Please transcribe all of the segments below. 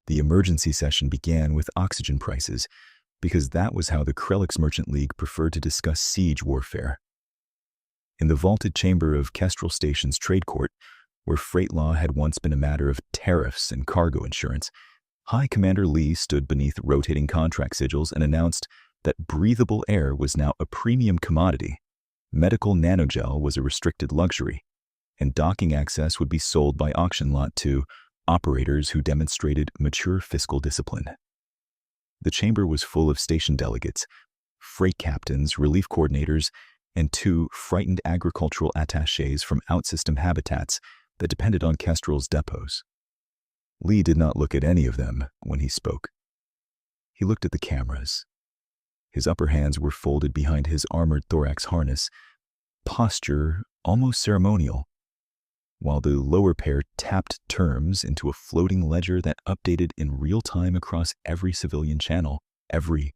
The emergency session began with oxygen prices, because that was how the Krelix Merchant League preferred to discuss siege warfare. In the vaulted chamber of Kestrel Station's trade court, where freight law had once been a matter of tariffs and cargo insurance, High Commander Lee stood beneath rotating contract sigils and announced that breathable air was now a premium commodity, medical nanogel was a restricted luxury, and docking access would be sold by auction lot to operators who demonstrated mature fiscal discipline. The chamber was full of station delegates, freight captains, relief coordinators, and 2 frightened agricultural attachés from outsystem habitats that depended on Kestrel's depots. Lee did not look at any of them when he spoke. He looked at the cameras. His upper hands were folded behind his armored thorax harness, posture almost ceremonial, while the lower pair tapped terms into a floating ledger that updated in real time across every civilian channel. 3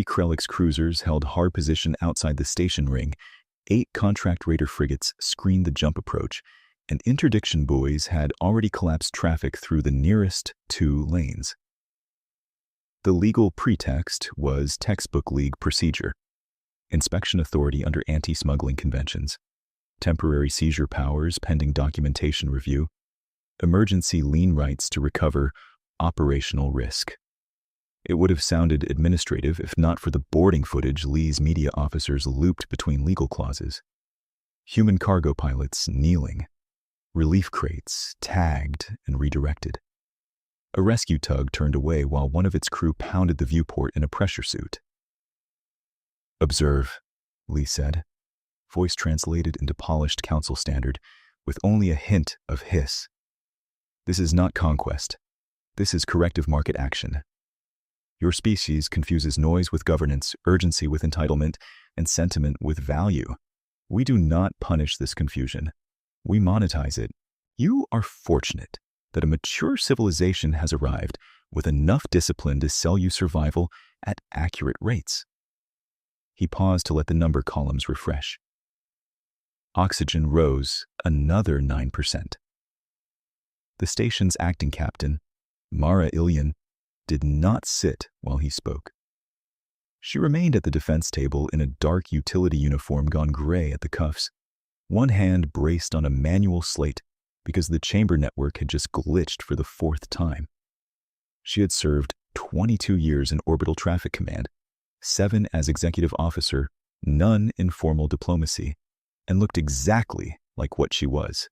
Krelix cruisers held hard position outside the station ring, 8 contract raider frigates screened the jump approach, and interdiction buoys had already collapsed traffic through the nearest 2 lanes. The legal pretext was textbook League procedure: inspection authority under anti-smuggling conventions, temporary seizure powers pending documentation review, emergency lien rights to recover operational risk. It would have sounded administrative if not for the boarding footage Lee's media officers looped between legal clauses. Human cargo pilots kneeling, relief crates tagged and redirected. A rescue tug turned away while one of its crew pounded the viewport in a pressure suit. "Observe," Lee said, voice translated into polished council standard, with only a hint of hiss. "This is not conquest. This is corrective market action. Your species confuses noise with governance, urgency with entitlement, and sentiment with value. We do not punish this confusion. We monetize it. You are fortunate that a mature civilization has arrived with enough discipline to sell you survival at accurate rates." He paused to let the number columns refresh. Oxygen rose another 9%. The station's acting captain, Mara Ilyan, did not sit while he spoke. She remained at the defense table in a dark utility uniform gone gray at the cuffs, one hand braced on a manual slate because the chamber network had just glitched for the 4th time. She had served 22 years in orbital traffic command, 7 as executive officer, none in formal diplomacy, and looked exactly like what she was: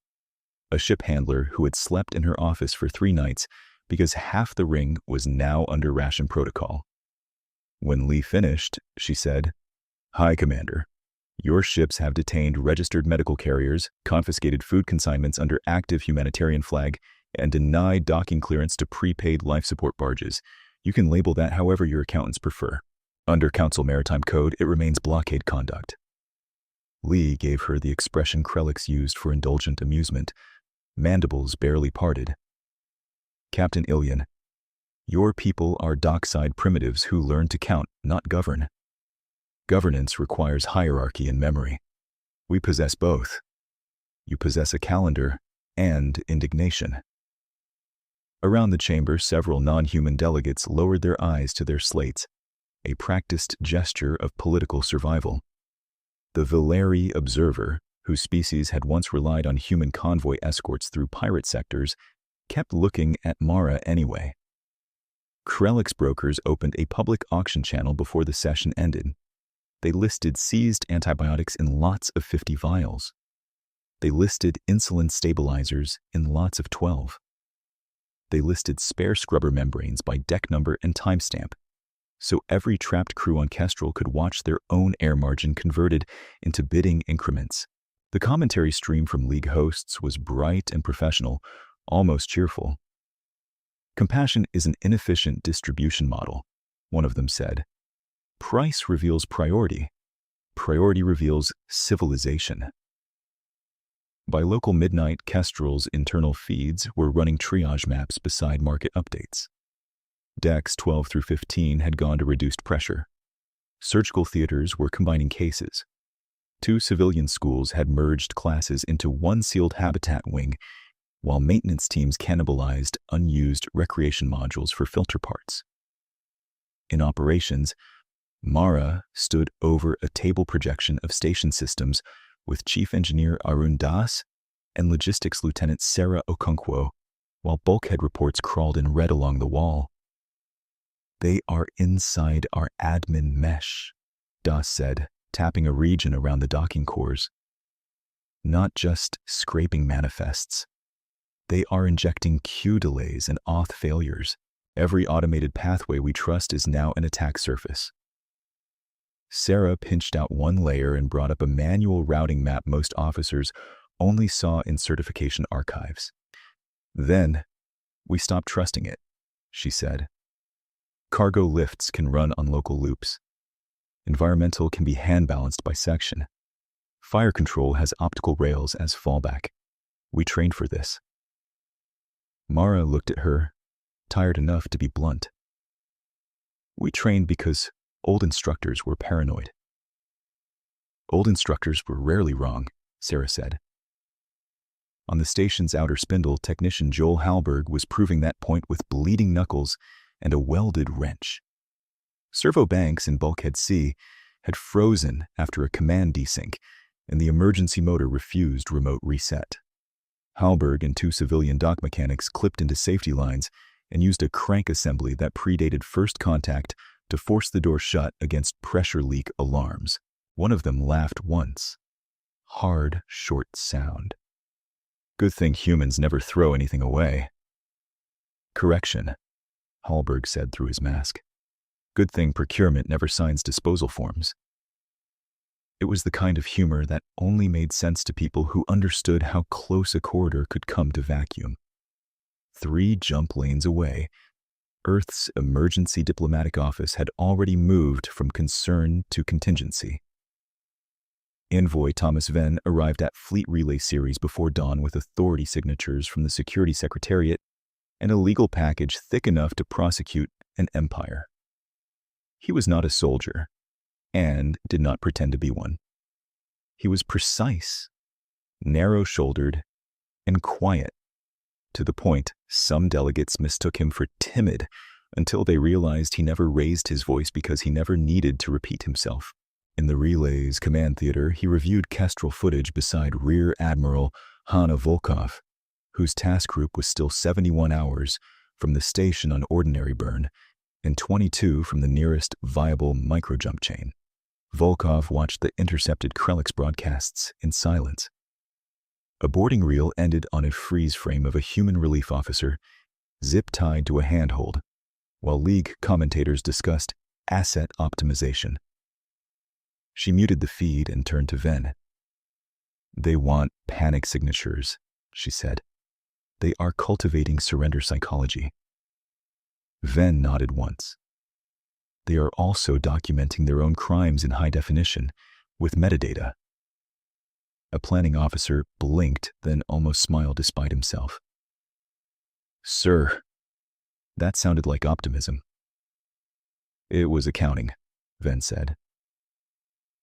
a ship handler who had slept in her office for 3 nights because half the ring was now under ration protocol. When Lee finished, she said, "High Commander, your ships have detained registered medical carriers, confiscated food consignments under active humanitarian flag, and denied docking clearance to prepaid life support barges. You can label that however your accountants prefer. Under Council Maritime Code, it remains blockade conduct." Lee gave her the expression Krelix used for indulgent amusement, mandibles barely parted. "Captain Ilyan, your people are dockside primitives who learn to count, not govern. Governance requires hierarchy and memory. We possess both. You possess a calendar and indignation." Around the chamber, several non-human delegates lowered their eyes to their slates, a practiced gesture of political survival. The Valeri observer, whose species had once relied on human convoy escorts through pirate sectors, kept looking at Mara anyway. Krelix brokers opened a public auction channel before the session ended. They listed seized antibiotics in lots of 50 vials. They listed insulin stabilizers in lots of 12. They listed spare scrubber membranes by deck number and timestamp, so every trapped crew on Kestrel could watch their own air margin converted into bidding increments. The commentary stream from League hosts was bright and professional, almost cheerful. "Compassion is an inefficient distribution model," one of them said. "Price reveals priority. Priority reveals civilization." By local midnight, Kestrel's internal feeds were running triage maps beside market updates. Decks 12 through 15 had gone to reduced pressure. Surgical theaters were combining cases. 2 civilian schools had merged classes into one sealed habitat wing, while maintenance teams cannibalized unused recreation modules for filter parts. In operations, Mara stood over a table projection of station systems with Chief Engineer Arun Das and Logistics Lieutenant Sarah Okonkwo, while bulkhead reports crawled in red along the wall. "They are inside our admin mesh," Das said, tapping a region around the docking cores. "Not just scraping manifests. They are injecting queue delays and auth failures. Every automated pathway we trust is now an attack surface." Sarah pinched out one layer and brought up a manual routing map most officers only saw in certification archives. "Then, we stopped trusting it," she said. "Cargo lifts can run on local loops. Environmental can be hand-balanced by section. Fire control has optical rails as fallback. We trained for this." Mara looked at her, tired enough to be blunt. "We trained because old instructors were paranoid." "Old instructors were rarely wrong," Sarah said. On the station's outer spindle, technician Joel Halberg was proving that point with bleeding knuckles and a welded wrench. Servo banks in Bulkhead C had frozen after a command desync, and the emergency motor refused remote reset. Halberg and two civilian dock mechanics clipped into safety lines and used a crank assembly that predated first contact to force the door shut against pressure leak alarms. One of them laughed once. Hard, short sound. "Good thing humans never throw anything away." "Correction," Halberg said through his mask. "Good thing procurement never signs disposal forms." It was the kind of humor that only made sense to people who understood how close a corridor could come to vacuum. 3 jump lanes away, Earth's emergency diplomatic office had already moved from concern to contingency. Envoy Thomas Venn arrived at Fleet Relay Series before dawn with authority signatures from the Security Secretariat and a legal package thick enough to prosecute an empire. He was not a soldier, and did not pretend to be one. He was precise, narrow-shouldered, and quiet. To the point, some delegates mistook him for timid until they realized he never raised his voice because he never needed to repeat himself. In the relay's command theater, he reviewed Kestrel footage beside Rear Admiral Hanna Volkov, whose task group was still 71 hours from the station on ordinary burn and 22 from the nearest viable microjump chain. Volkov watched the intercepted Krelix broadcasts in silence. A boarding reel ended on a freeze frame of a human relief officer, zip-tied to a handhold, while League commentators discussed asset optimization. She muted the feed and turned to Venn. "They want panic signatures," she said. "They are cultivating surrender psychology." Venn nodded once. "They are also documenting their own crimes in high definition, with metadata." A planning officer blinked, then almost smiled despite himself. "Sir, that sounded like optimism." "It was accounting," Venn said.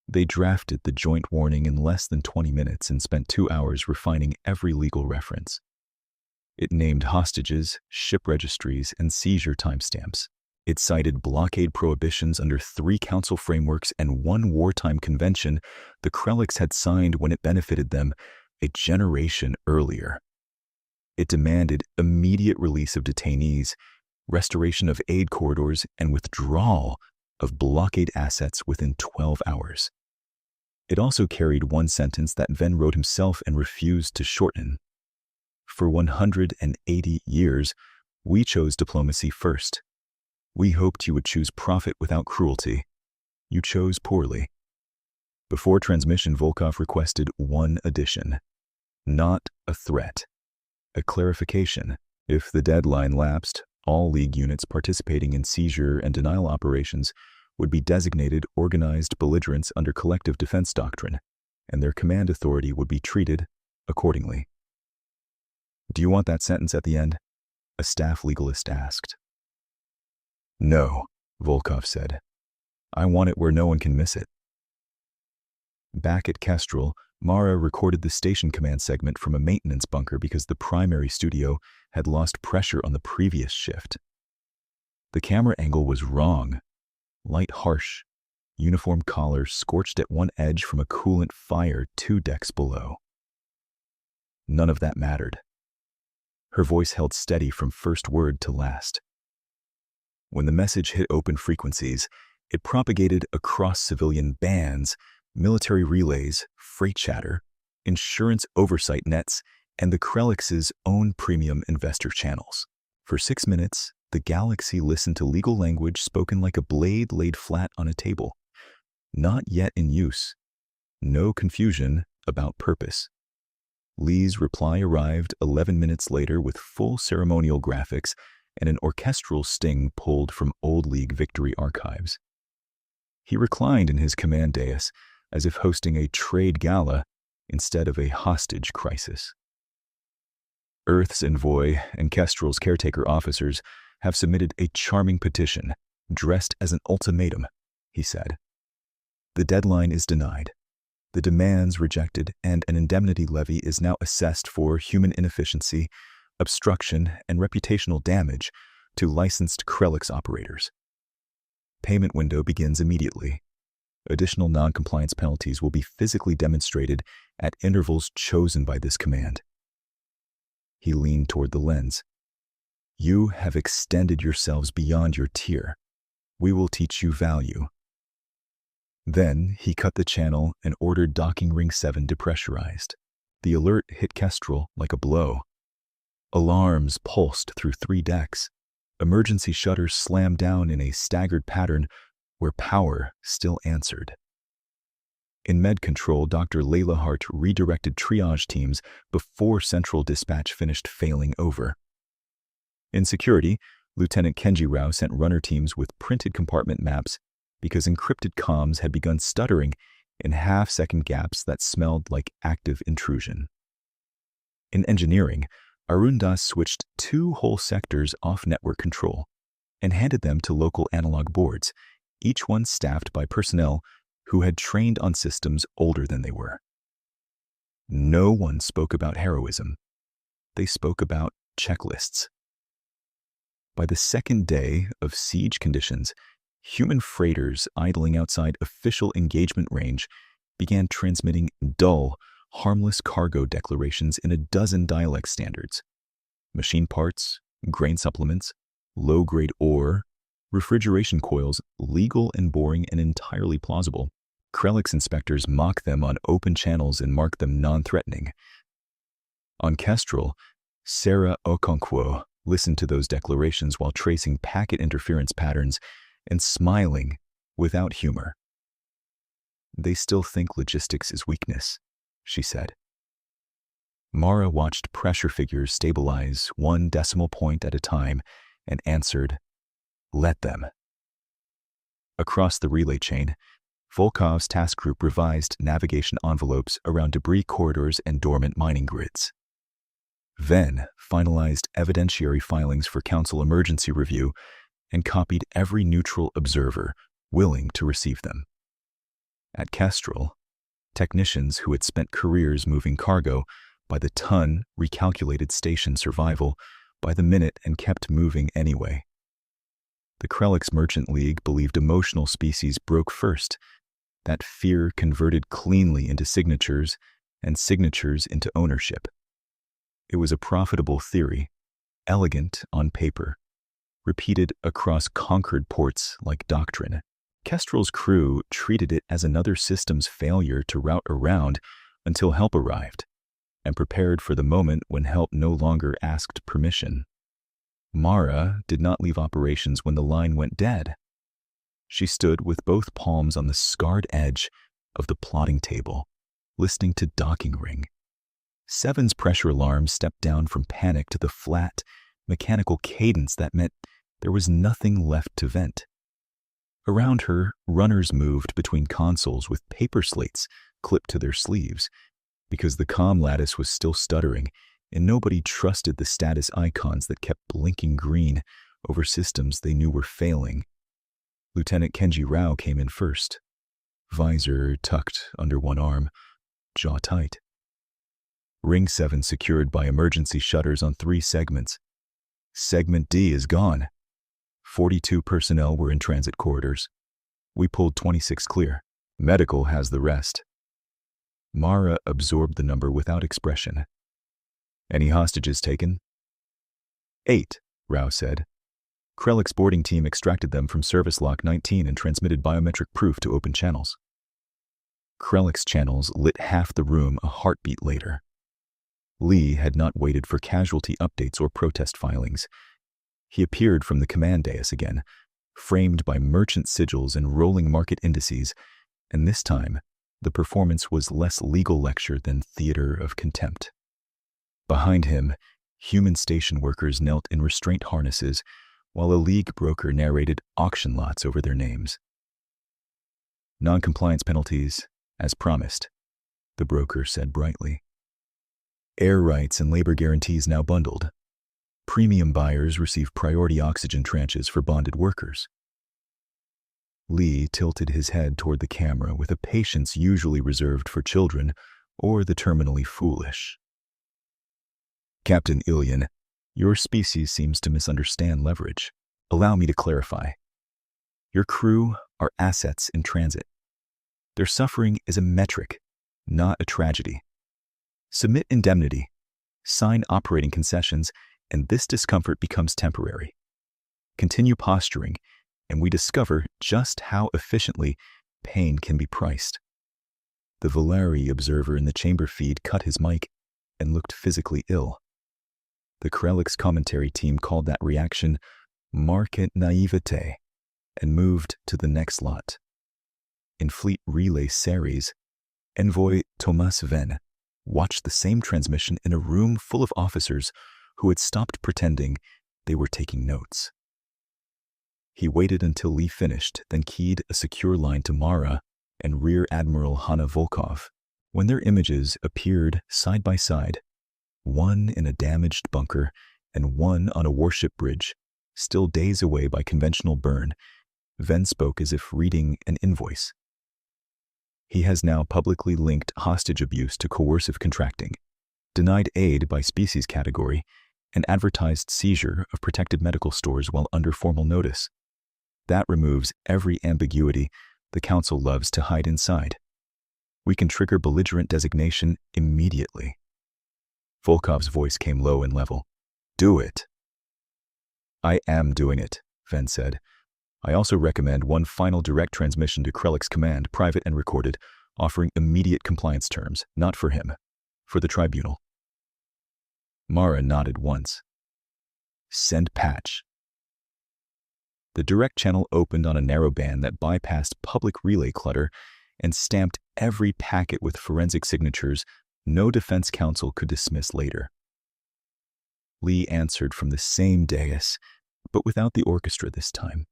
They drafted the joint warning in less than 20 minutes and spent 2 hours refining every legal reference. It named hostages, ship registries, and seizure timestamps. It cited blockade prohibitions under 3 council frameworks and 1 wartime convention the Krelix had signed when it benefited them a generation earlier. It demanded immediate release of detainees, restoration of aid corridors, and withdrawal of blockade assets within 12 hours. It also carried one sentence that Venn wrote himself and refused to shorten. "For 180 years, we chose diplomacy first. We hoped you would choose profit without cruelty. You chose poorly." Before transmission, Volkov requested one addition. Not a threat. A clarification. If the deadline lapsed, all League units participating in seizure and denial operations would be designated organized belligerents under collective defense doctrine, and their command authority would be treated accordingly. "Do you want that sentence at the end?" a staff legalist asked. "No," Volkov said. "I want it where no one can miss it." Back at Kestrel, Mara recorded the station command segment from a maintenance bunker because the primary studio had lost pressure on the previous shift. The camera angle was wrong. Light harsh, uniform collar scorched at one edge from a coolant fire 2 decks below. None of that mattered. Her voice held steady from first word to last. When the message hit open frequencies, it propagated across civilian bands, military relays, freight chatter, insurance oversight nets, and the Krelix's own premium investor channels. For 6 minutes, the galaxy listened to legal language spoken like a blade laid flat on a table. Not yet in use. No confusion about purpose. Lee's reply arrived 11 minutes later with full ceremonial graphics and an orchestral sting pulled from Old League victory archives. He reclined in his command dais as if hosting a trade gala instead of a hostage crisis. Earth's envoy and Kestrel's caretaker officers have submitted a charming petition, dressed as an ultimatum, he said. The deadline is denied, the demands rejected, and an indemnity levy is now assessed for human inefficiency, obstruction, and reputational damage to licensed Krelix operators. Payment window begins immediately. Additional non-compliance penalties will be physically demonstrated at intervals chosen by this command. He leaned toward the lens. You have extended yourselves beyond your tier. We will teach you value. Then he cut the channel and ordered docking ring 7 depressurized. The alert hit Kestrel like a blow. Alarms pulsed through 3 decks. Emergency shutters slammed down in a staggered pattern where power still answered. In Med Control, Dr. Layla Hart redirected triage teams before Central Dispatch finished failing over. In Security, Lieutenant Kenji Rao sent runner teams with printed compartment maps because encrypted comms had begun stuttering in half-second gaps that smelled like active intrusion. In Engineering, Arun Das switched 2 whole sectors off network control and handed them to local analog boards, each one staffed by personnel who had trained on systems older than they were. No one spoke about heroism. They spoke about checklists. By the second day of siege conditions, human freighters idling outside official engagement range began transmitting dull, harmless cargo declarations in a dozen dialect standards. Machine parts, grain supplements, low-grade ore, refrigeration coils, legal and boring and entirely plausible. Krelix inspectors mock them on open channels and mark them non-threatening. On Kestrel, Sarah Okonkwo listened to those declarations while tracing packet interference patterns and smiling without humor. They still think logistics is weakness, she said. Mara watched pressure figures stabilize 1 decimal point at a time and answered, "Let them." Across the relay chain, Volkov's task group revised navigation envelopes around debris corridors and dormant mining grids. Then finalized evidentiary filings for Council emergency review and copied every neutral observer willing to receive them. At Kestrel, technicians who had spent careers moving cargo by the ton recalculated station survival by the minute and kept moving anyway. The Krelix Merchant League believed emotional species broke first, that fear converted cleanly into signatures and signatures into ownership. It was a profitable theory, elegant on paper, repeated across conquered ports like doctrine. Kestrel's crew treated it as another system's failure to route around until help arrived, and prepared for the moment when help no longer asked permission. Mara did not leave operations when the line went dead. She stood with both palms on the scarred edge of the plotting table, listening to docking ring. 7's pressure alarm stepped down from panic to the flat, mechanical cadence that meant there was nothing left to vent. Around her, runners moved between consoles with paper slates clipped to their sleeves, because the comm lattice was still stuttering, and nobody trusted the status icons that kept blinking green over systems they knew were failing. Lieutenant Kenji Rao came in first, visor tucked under one arm, jaw tight. Ring 7 secured by emergency shutters on 3 segments. Segment D is gone. 42 personnel were in transit corridors. We pulled 26 clear. Medical has the rest. Mara absorbed the number without expression. Any hostages taken? 8, Rao said. Krellick's boarding team extracted them from service lock 19 and transmitted biometric proof to open channels. Krellick's channels lit half the room a heartbeat later. Lee had not waited for casualty updates or protest filings. He appeared from the command dais again, framed by merchant sigils and rolling market indices, and this time the performance was less legal lecture than theater of contempt. Behind him, human station workers knelt in restraint harnesses, while a league broker narrated auction lots over their names. Non-compliance penalties, as promised, the broker said brightly. Air rights and labor guarantees now bundled. Premium buyers receive priority oxygen tranches for bonded workers. Lee tilted his head toward the camera with a patience usually reserved for children or the terminally foolish. Captain Ilian, your species seems to misunderstand leverage. Allow me to clarify. Your crew are assets in transit. Their suffering is a metric, not a tragedy. Submit indemnity, sign operating concessions, and this discomfort becomes temporary. Continue posturing, and we discover just how efficiently pain can be priced. The Valeri observer in the chamber feed cut his mic and looked physically ill. The Krellick's commentary team called that reaction market naivete and moved to the next lot. In Fleet Relay Series, Envoy Thomas Venn watched the same transmission in a room full of officers who had stopped pretending they were taking notes. He waited until Lee finished, then keyed a secure line to Mara and Rear Admiral Hanna Volkov. When their images appeared side by side, one in a damaged bunker and one on a warship bridge, still days away by conventional burn, Venn spoke as if reading an invoice. He has now publicly linked hostage abuse to coercive contracting, denied aid by species category, and advertised seizure of protected medical stores while under formal notice. That removes every ambiguity the Council loves to hide inside. We can trigger belligerent designation immediately. Volkov's voice came low and level. Do it. I am doing it, Venn said. I also recommend one final direct transmission to Krellick's command, private and recorded, offering immediate compliance terms, not for him, for the tribunal. Mara nodded once. Send patch. The direct channel opened on a narrow band that bypassed public relay clutter and stamped every packet with forensic signatures no defense counsel could dismiss later. Lee answered from the same dais, but without the orchestra this time.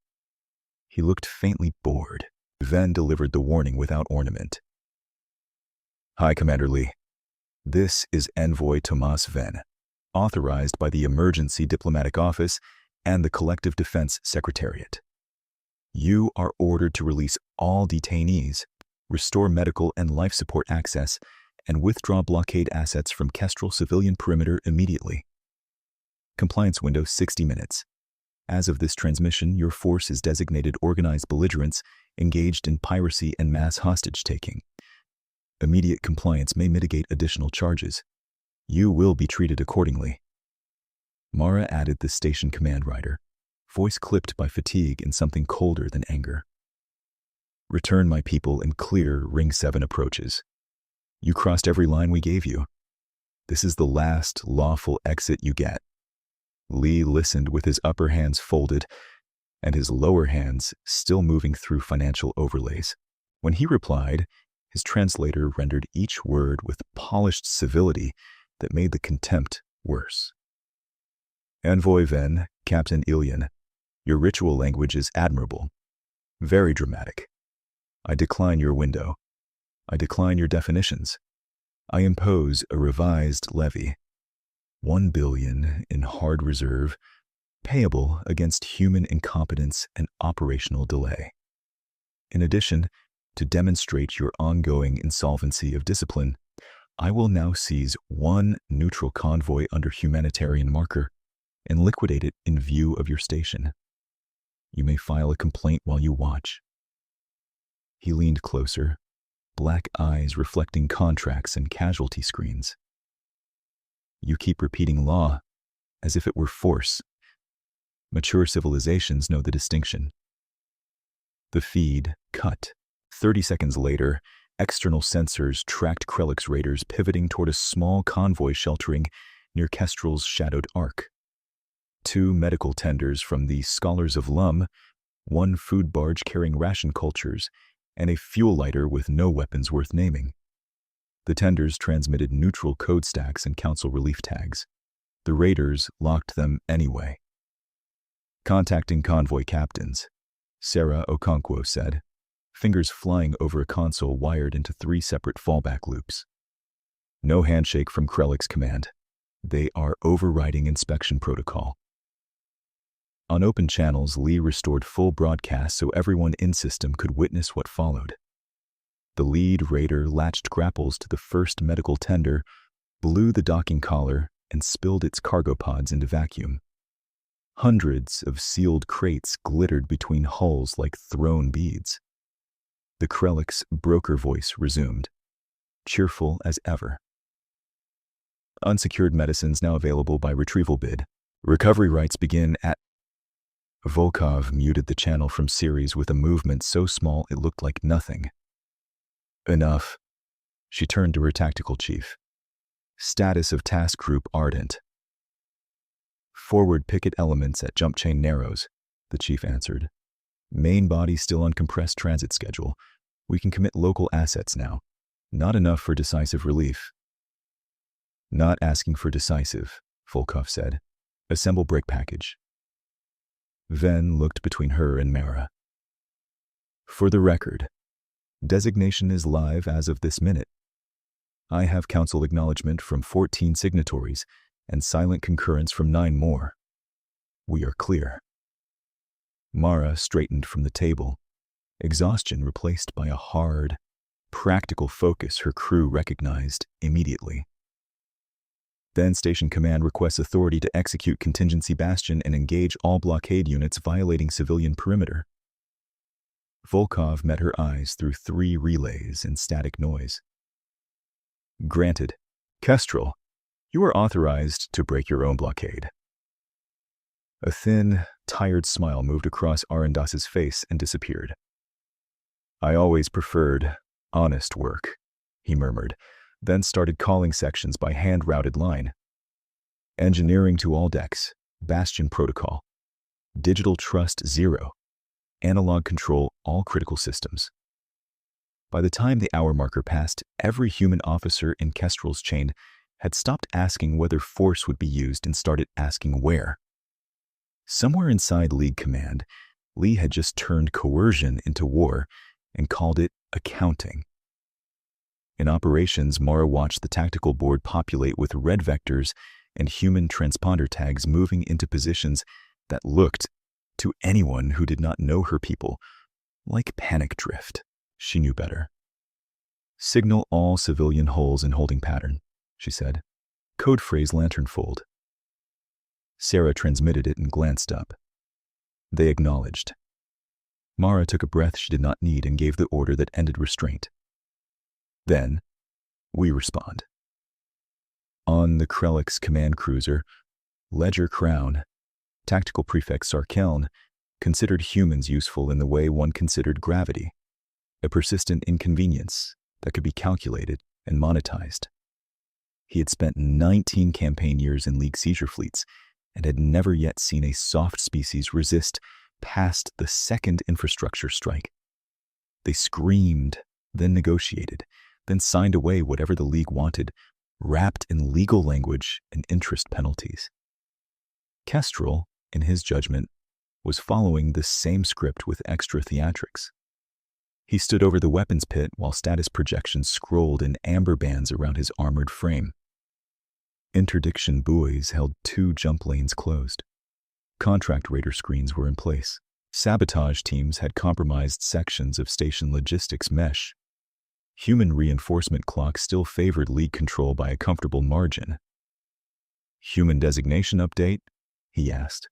He looked faintly bored. Venn delivered the warning without ornament. Hi, Commander Lee. This is Envoy Tomas Venn, authorized by the Emergency Diplomatic Office and the Collective Defense Secretariat. You are ordered to release all detainees, restore medical and life support access, and withdraw blockade assets from Kestrel civilian perimeter immediately. Compliance window 60 minutes. As of this transmission, your force is designated organized belligerents engaged in piracy and mass hostage-taking. Immediate compliance may mitigate additional charges. You will be treated accordingly. Mara added the station command rider, voice clipped by fatigue and something colder than anger. Return my people and clear Ring 7 approaches. You crossed every line we gave you. This is the last lawful exit you get. Lee listened with his upper hands folded and his lower hands still moving through financial overlays. When he replied, his translator rendered each word with polished civility that made the contempt worse. Envoy Venn, Captain Ilian, your ritual language is admirable, very dramatic. I decline your window. I decline your definitions. I impose a revised levy. 1 billion in hard reserve, payable against human incompetence and operational delay. In addition, to demonstrate your ongoing insolvency of discipline, I will now seize one neutral convoy under humanitarian marker and liquidate it in view of your station. You may file a complaint while you watch." He leaned closer, black eyes reflecting contracts and casualty screens. "You keep repeating law as if it were force. Mature civilizations know the distinction." The feed cut. 30 seconds later, external sensors tracked Krellick's raiders pivoting toward a small convoy sheltering near Kestrel's shadowed arc. 2 medical tenders from the Scholars of Lum, 1 food barge carrying ration cultures, and a fuel lighter with no weapons worth naming. The tenders transmitted neutral code stacks and council relief tags. The raiders locked them anyway. "Contacting convoy captains," Sarah Okonkwo said, fingers flying over a console wired into 3 separate fallback loops. "No handshake from Krellick's command. They are overriding inspection protocol." On open channels, Lee restored full broadcast so everyone in system could witness what followed. The lead raider latched grapples to the first medical tender, blew the docking collar, and spilled its cargo pods into vacuum. Hundreds of sealed crates glittered between hulls like thrown beads. The Krellick's broker voice resumed, cheerful as ever. "Unsecured medicines now available by retrieval bid. Recovery rights begin at..." Volkov muted the channel from series with a movement so small it looked like nothing. "Enough." She turned to her tactical chief. "Status of task group ardent." "Forward picket elements at jump chain narrows," the chief answered. "Main body still on compressed transit schedule. We can commit local assets now. Not enough for decisive relief." "Not asking for decisive," Volkov said. "Assemble break package." Ven looked between her and Mara. "For the record, designation is live as of this minute. I have council acknowledgement from 14 signatories and silent concurrence from 9 more. We are clear." Mara straightened from the table, exhaustion replaced by a hard, practical focus her crew recognized immediately. "Then Station Command requests authority to execute Contingency Bastion and engage all blockade units violating civilian perimeter." Volkov met her eyes through 3 relays and static noise. "Granted. Kestrel, you are authorized to break your own blockade." A thin, tired smile moved across Arendas's face and disappeared. "I always preferred honest work," he murmured, then started calling sections by hand-routed line. "Engineering to all decks, Bastion protocol, digital trust 0, analog control all critical systems." By the time the hour marker passed, every human officer in Kestrel's chain had stopped asking whether force would be used and started asking where. Somewhere inside League Command, Lee had just turned coercion into war and called it accounting. In operations, Mara watched the tactical board populate with red vectors and human transponder tags moving into positions that looked, to anyone who did not know her people, like panic drift. She knew better. "Signal all civilian hulls in holding pattern," she said. "Code phrase lantern fold." Sarah transmitted it and glanced up. They acknowledged. Mara took a breath she did not need and gave the order that ended restraint. "Then, we respond." On the Krellick's command cruiser, Ledger Crown, Tactical Prefect Sarkeln considered humans useful in the way one considered gravity, a persistent inconvenience that could be calculated and monetized. He had spent 19 campaign years in League seizure fleets and had never yet seen a soft species resist past the second infrastructure strike. They screamed, then negotiated, then signed away whatever the League wanted, wrapped in legal language and interest penalties. Kestrel, in his judgment, was following the same script with extra theatrics. He stood over the weapons pit while status projections scrolled in amber bands around his armored frame. Interdiction buoys held 2 jump lanes closed. Contract raider screens were in place. Sabotage teams had compromised sections of station logistics mesh. Human reinforcement clock still favored lead control by a comfortable margin. "Human designation update?" he asked.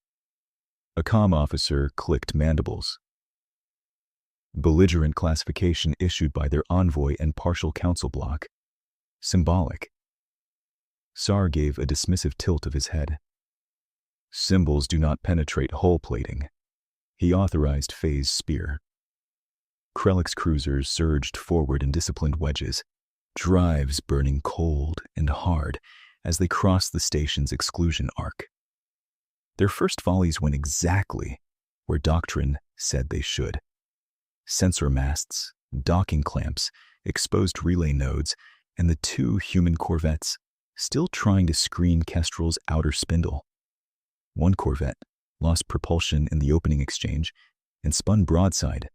A comm officer clicked mandibles. "Belligerent classification issued by their envoy and partial council block. Symbolic." Sar gave a dismissive tilt of his head. "Symbols do not penetrate hull plating." He authorized phase spear. Krellick's cruisers surged forward in disciplined wedges, drives burning cold and hard as they crossed the station's exclusion arc. Their first volleys went exactly where doctrine said they should. Sensor masts, docking clamps, exposed relay nodes, and the two human corvettes still trying to screen Kestrel's outer spindle. One corvette lost propulsion in the opening exchange and spun broadside,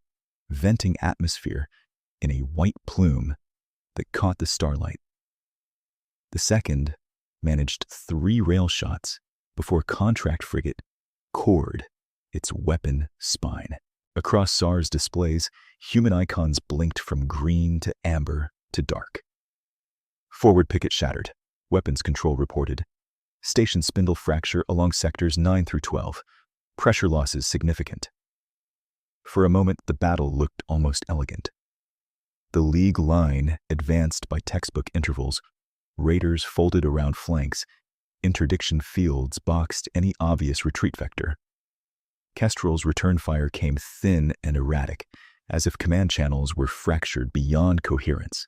venting atmosphere in a white plume that caught the starlight. The second managed 3 rail shots before contract frigate cored its weapon spine. Across SAR's displays, human icons blinked from green to amber to dark. "Forward picket shattered," weapons control reported. "Station spindle fracture along sectors 9 through 12. Pressure losses significant." For a moment, the battle looked almost elegant. The League line advanced by textbook intervals, raiders folded around flanks, interdiction fields boxed any obvious retreat vector. Kestrel's return fire came thin and erratic, as if command channels were fractured beyond coherence.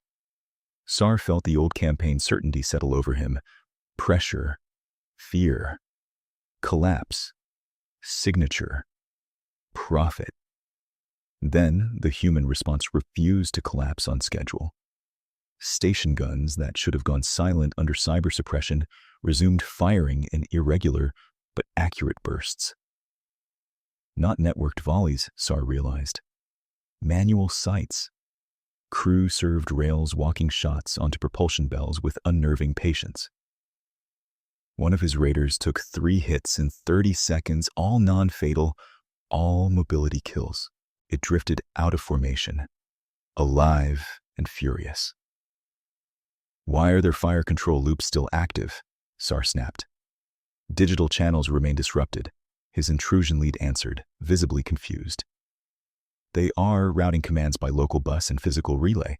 Sar felt the old campaign certainty settle over him. Pressure, fear, collapse, signature, profit. Then the human response refused to collapse on schedule. Station guns that should have gone silent under cyber suppression resumed firing in irregular but accurate bursts. Not networked volleys, Sar realized. Manual sights. Crew-served rails walking shots onto propulsion bells with unnerving patience. One of his raiders took 3 hits in 30 seconds, all non-fatal, all mobility kills. It drifted out of formation, alive and furious. "Why are their fire control loops still active?" Sar snapped. "Digital channels remain disrupted," his intrusion lead answered, visibly confused. "They are routing commands by local bus and physical relay.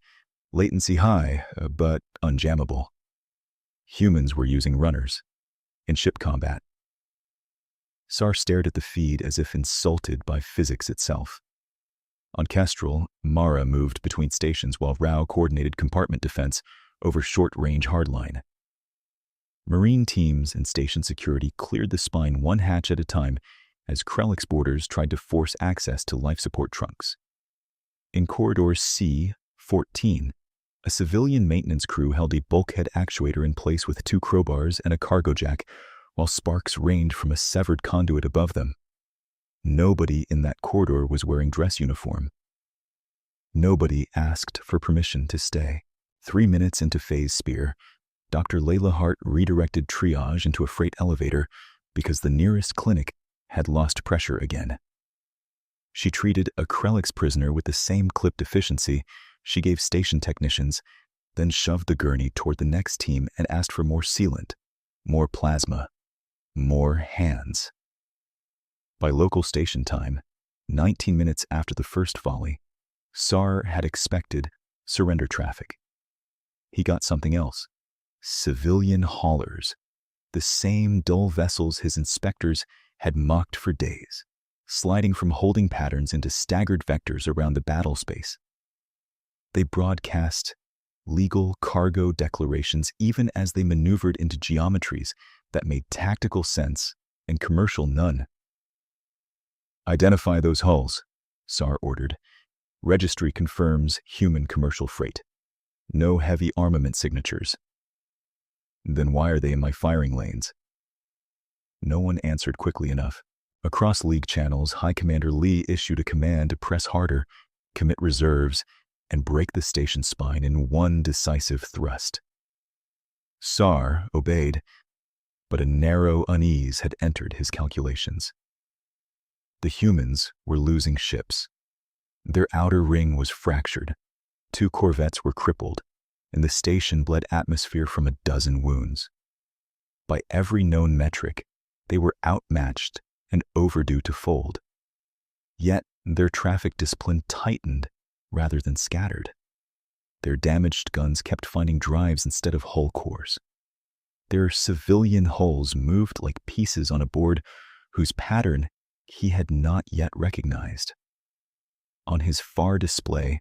Latency high, but unjammable. Humans were using runners in ship combat." Sar stared at the feed as if insulted by physics itself. On Kestrel, Mara moved between stations while Rao coordinated compartment defense over short-range hardline. Marine teams and station security cleared the spine one hatch at a time as Krellick's boarders tried to force access to life support trunks. In corridor C-14, a civilian maintenance crew held a bulkhead actuator in place with 2 crowbars and a cargo jack, while sparks rained from a severed conduit above them. Nobody in that corridor was wearing dress uniform. Nobody asked for permission to stay. 3 minutes into phase spear, Dr. Layla Hart redirected triage into a freight elevator because the nearest clinic had lost pressure again. She treated a Krellick's prisoner with the same clip deficiency she gave station technicians, then shoved the gurney toward the next team and asked for more sealant, more plasma, more hands. By local station time, 19 minutes after the first volley, Sar had expected surrender traffic. He got something else. Civilian haulers, the same dull vessels his inspectors had mocked for days, sliding from holding patterns into staggered vectors around the battle space. They broadcast legal cargo declarations even as they maneuvered into geometries that made tactical sense and commercial none. "Identify those hulls," Sar ordered. "Registry confirms human commercial freight. No heavy armament signatures." "Then why are they in my firing lanes?" No one answered quickly enough. Across League channels, High Commander Lee issued a command to press harder, commit reserves, and break the station spine in one decisive thrust. Sar obeyed, but a narrow unease had entered his calculations. The humans were losing ships. Their outer ring was fractured. 2 corvettes were crippled, and the station bled atmosphere from a dozen wounds. By every known metric, they were outmatched and overdue to fold. Yet their traffic discipline tightened rather than scattered. Their damaged guns kept finding drives instead of hull cores. Their civilian hulls moved like pieces on a board whose pattern he had not yet recognized. On his far display,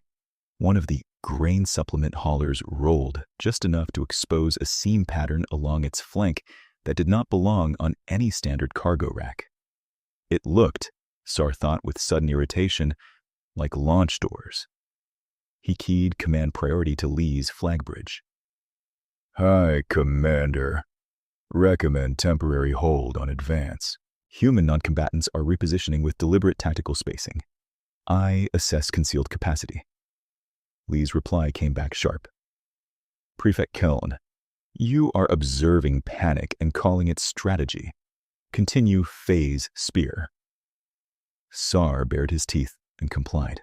one of the grain supplement haulers rolled just enough to expose a seam pattern along its flank that did not belong on any standard cargo rack. It looked, Sar thought with sudden irritation, like launch doors. He keyed command priority to Lee's flag bridge. "Hi, Commander. Recommend temporary hold on advance. Human noncombatants are repositioning with deliberate tactical spacing. I assess concealed capacity." Lee's reply came back sharp. "Prefect Keln, you are observing panic and calling it strategy. Continue phase spear." Sar bared his teeth and complied.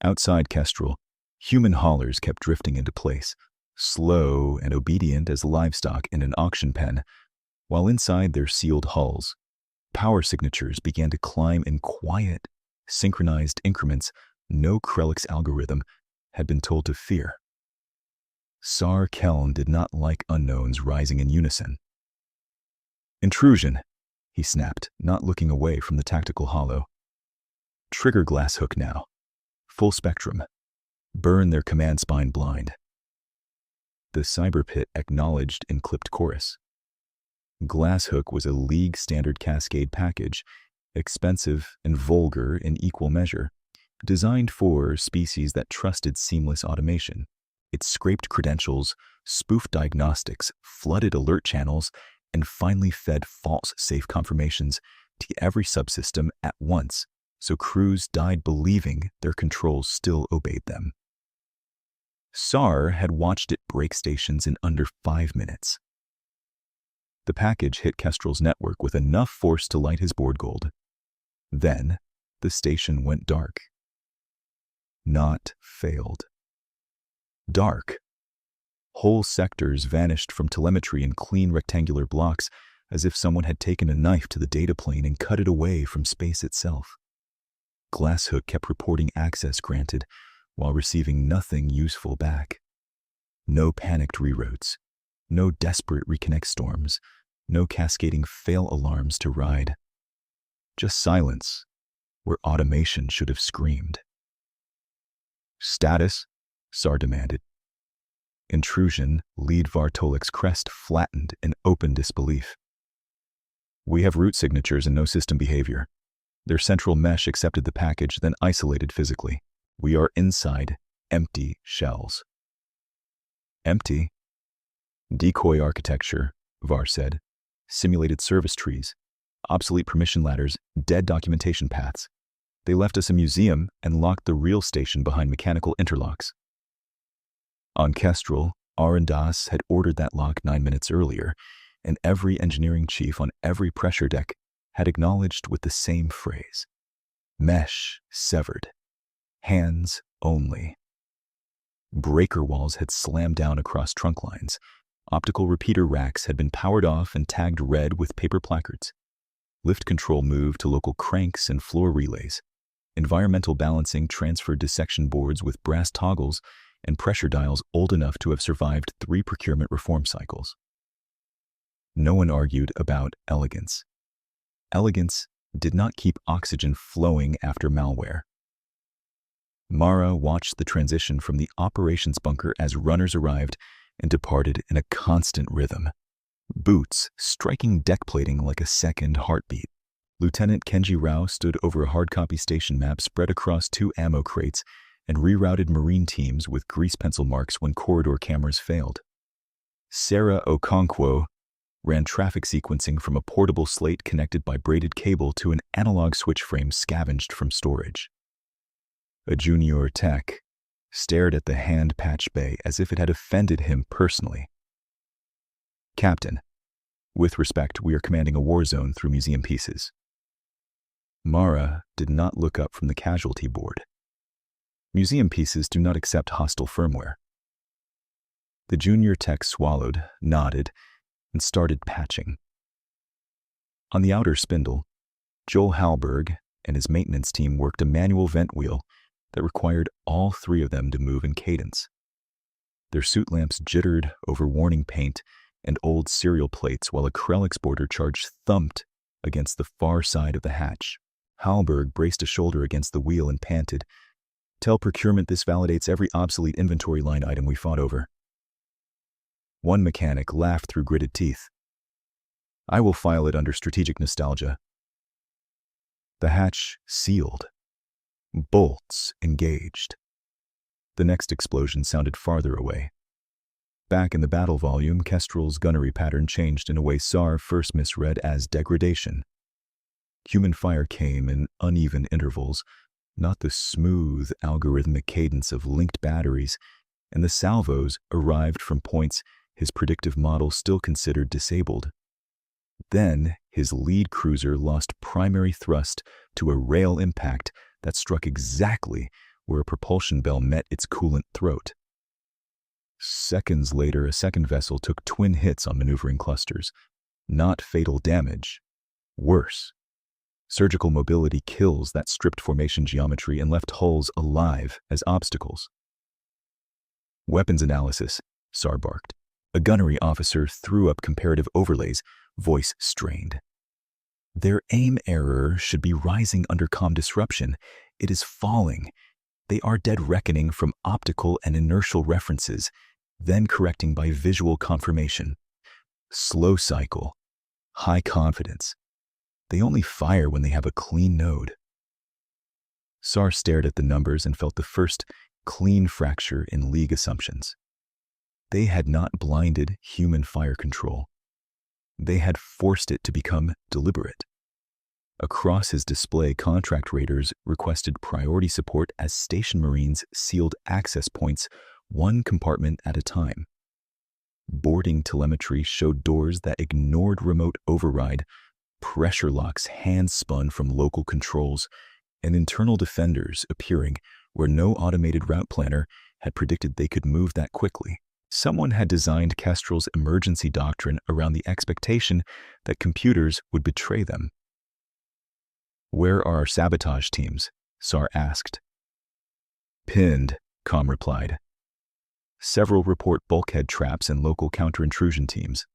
Outside Kestrel, human haulers kept drifting into place, slow and obedient as livestock in an auction pen, while inside their sealed hulls, power signatures began to climb in quiet, synchronized increments no Krellick's algorithm had been told to fear. Sar Keln did not like unknowns rising in unison. "Intrusion," he snapped, not looking away from the tactical hollow. "Trigger glass hook now. Full spectrum. Burn their command spine blind." The cyber pit acknowledged in clipped chorus. Glasshook was a League standard Cascade package, expensive and vulgar in equal measure, designed for species that trusted seamless automation. It scraped credentials, spoofed diagnostics, flooded alert channels, and finally fed false safe confirmations to every subsystem at once, so crews died believing their controls still obeyed them. Sar had watched it break stations in under 5 minutes. The package hit Kestrel's network with enough force to light his board gold. Then, the station went dark. Not failed. Dark. Whole sectors vanished from telemetry in clean rectangular blocks, as if someone had taken a knife to the data plane and cut it away from space itself. Glasshook kept reporting access granted, while receiving nothing useful back. No panicked reroutes, no desperate reconnect storms, no cascading fail alarms to ride. Just silence, where automation should have screamed. "Status?" Sar demanded. Intrusion, Lead Vartolik's crest flattened in open disbelief. "We have root signatures and no system behavior. Their central mesh accepted the package, then isolated physically. We are inside empty shells." "Empty?" "Decoy architecture," Var said. "Simulated service trees, obsolete permission ladders, dead documentation paths. They left us a museum and locked the real station behind mechanical interlocks." On Kestrel, Arandas had ordered that lock 9 minutes earlier, and every engineering chief on every pressure deck had acknowledged with the same phrase: "Mesh severed. Hands only." Breaker walls had slammed down across trunk lines. Optical repeater racks had been powered off and tagged red with paper placards. Lift control moved to local cranks and floor relays. Environmental balancing transferred to section boards with brass toggles and pressure dials old enough to have survived 3 procurement reform cycles. No one argued about elegance. Elegance did not keep oxygen flowing after malware. Mara watched the transition from the operations bunker as runners arrived and departed in a constant rhythm, boots striking deck plating like a second heartbeat. Lieutenant Kenji Rao stood over a hard-copy station map spread across 2 ammo crates and rerouted Marine teams with grease pencil marks when corridor cameras failed. Sarah Okonkwo ran traffic sequencing from a portable slate connected by braided cable to an analog switch frame scavenged from storage. A junior tech stared at the hand patch bay as if it had offended him personally. "Captain, with respect, we are commanding a war zone through museum pieces." Mara did not look up from the casualty board. Museum pieces do not accept hostile firmware. The junior tech swallowed, nodded, and started patching. On the outer spindle, Joel Halberg and his maintenance team worked a manual vent wheel that required all three of them to move in cadence. Their suit lamps jittered over warning paint and old serial plates while a Krellix border charge thumped against the far side of the hatch. Halberg braced a shoulder against the wheel and panted, "Tell procurement this validates every obsolete inventory line item we fought over." One mechanic laughed through gritted teeth. "I will file it under strategic nostalgia." The hatch sealed. Bolts engaged. The next explosion sounded farther away. Back in the battle volume, Kestrel's gunnery pattern changed in a way SAR first misread as degradation. Human fire came in uneven intervals, not the smooth, algorithmic cadence of linked batteries, and the salvos arrived from points his predictive model still considered disabled. Then, his lead cruiser lost primary thrust to a rail impact that struck exactly where a propulsion bell met its coolant throat. Seconds later, a second vessel took twin hits on maneuvering clusters. Not fatal damage. Worse. Surgical mobility kills that stripped formation geometry and left hulls alive as obstacles. "Weapons analysis," SAR barked. A gunnery officer threw up comparative overlays, voice strained. "Their aim error should be rising under comm disruption. It is falling. They are dead reckoning from optical and inertial references, then correcting by visual confirmation. Slow cycle. High confidence. They only fire when they have a clean node." SAR stared at the numbers and felt the first clean fracture in League assumptions. They had not blinded human fire control. They had forced it to become deliberate. Across his display, contract raiders requested priority support as station marines sealed access points one compartment at a time. Boarding telemetry showed doors that ignored remote override, pressure locks hand-spun from local controls, and internal defenders appearing where no automated route planner had predicted they could move that quickly. Someone had designed Kestrel's emergency doctrine around the expectation that computers would betray them. "Where are our sabotage teams?" SAR asked. "Pinned," Com replied. Several report bulkhead traps and local counter-intrusion teams.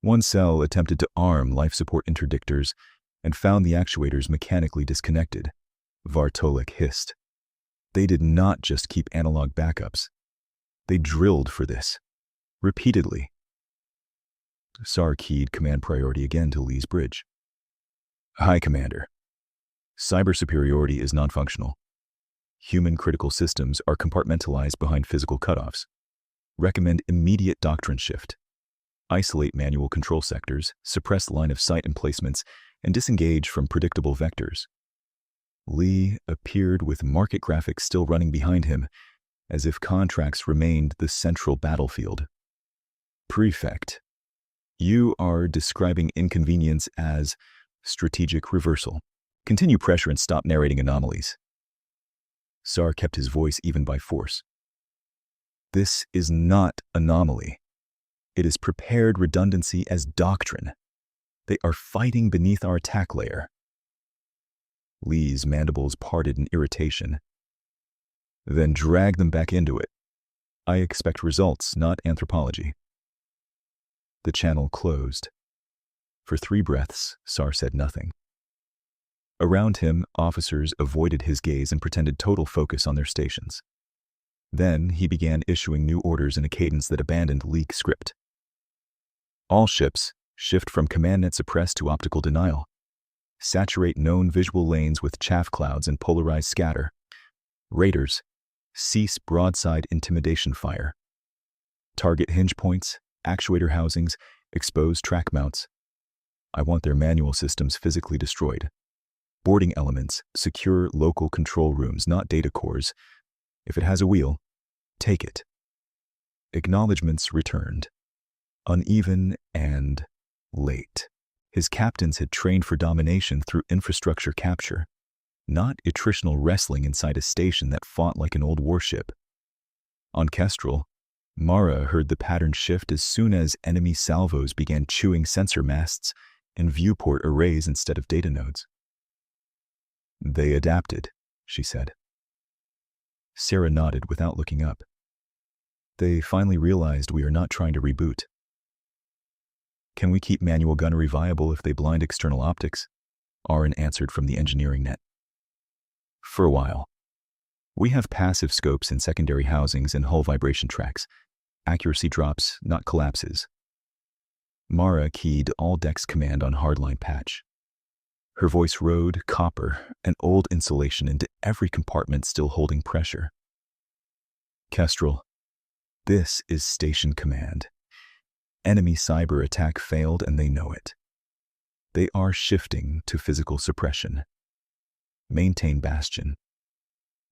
One cell attempted to arm life support interdictors and found the actuators mechanically disconnected. Vartolik hissed. They did not just keep analog backups. They drilled for this. Repeatedly. SAR keyed command priority again to Lee's bridge. "Hi, Commander. Cyber superiority is non-functional. Human critical systems are compartmentalized behind physical cutoffs. Recommend immediate doctrine shift. Isolate manual control sectors, suppress line of sight emplacements, and disengage from predictable vectors." Lee appeared with market graphics still running behind him, as if contracts remained the central battlefield. "Prefect, you are describing inconvenience as strategic reversal. Continue pressure and stop narrating anomalies." SAR kept his voice even by force. "This is not anomaly. It is prepared redundancy as doctrine. They are fighting beneath our attack layer." Lee's mandibles parted in irritation. "Then drag them back into it. I expect results, not anthropology." The channel closed. For 3 breaths, SAR said nothing. Around him, officers avoided his gaze and pretended total focus on their stations. Then he began issuing new orders in a cadence that abandoned leak script. "All ships, shift from command net suppress to optical denial. Saturate known visual lanes with chaff clouds and polarized scatter. Raiders, cease broadside intimidation fire. Target hinge points, actuator housings, exposed track mounts. I want their manual systems physically destroyed. Boarding elements, secure local control rooms, not data cores. If it has a wheel, take it." Acknowledgements returned. Uneven and late. His captains had trained for domination through infrastructure capture. not attritional wrestling inside a station that fought like an old warship. On Kestrel, Mara heard the pattern shift as soon as enemy salvos began chewing sensor masts and viewport arrays instead of data nodes. "They adapted," she said. Sarah nodded without looking up. "They finally realized we are not trying to reboot." "Can we keep manual gunnery viable if they blind external optics?" Aaron answered from the engineering net. "For a while. We have passive scopes in secondary housings and hull vibration tracks. Accuracy drops, not collapses." Mara keyed all decks command on hardline patch. Her voice rode copper and old insulation into every compartment still holding pressure. "Kestrel, this is station command. Enemy cyber attack failed and they know it. They are shifting to physical suppression. Maintain Bastion.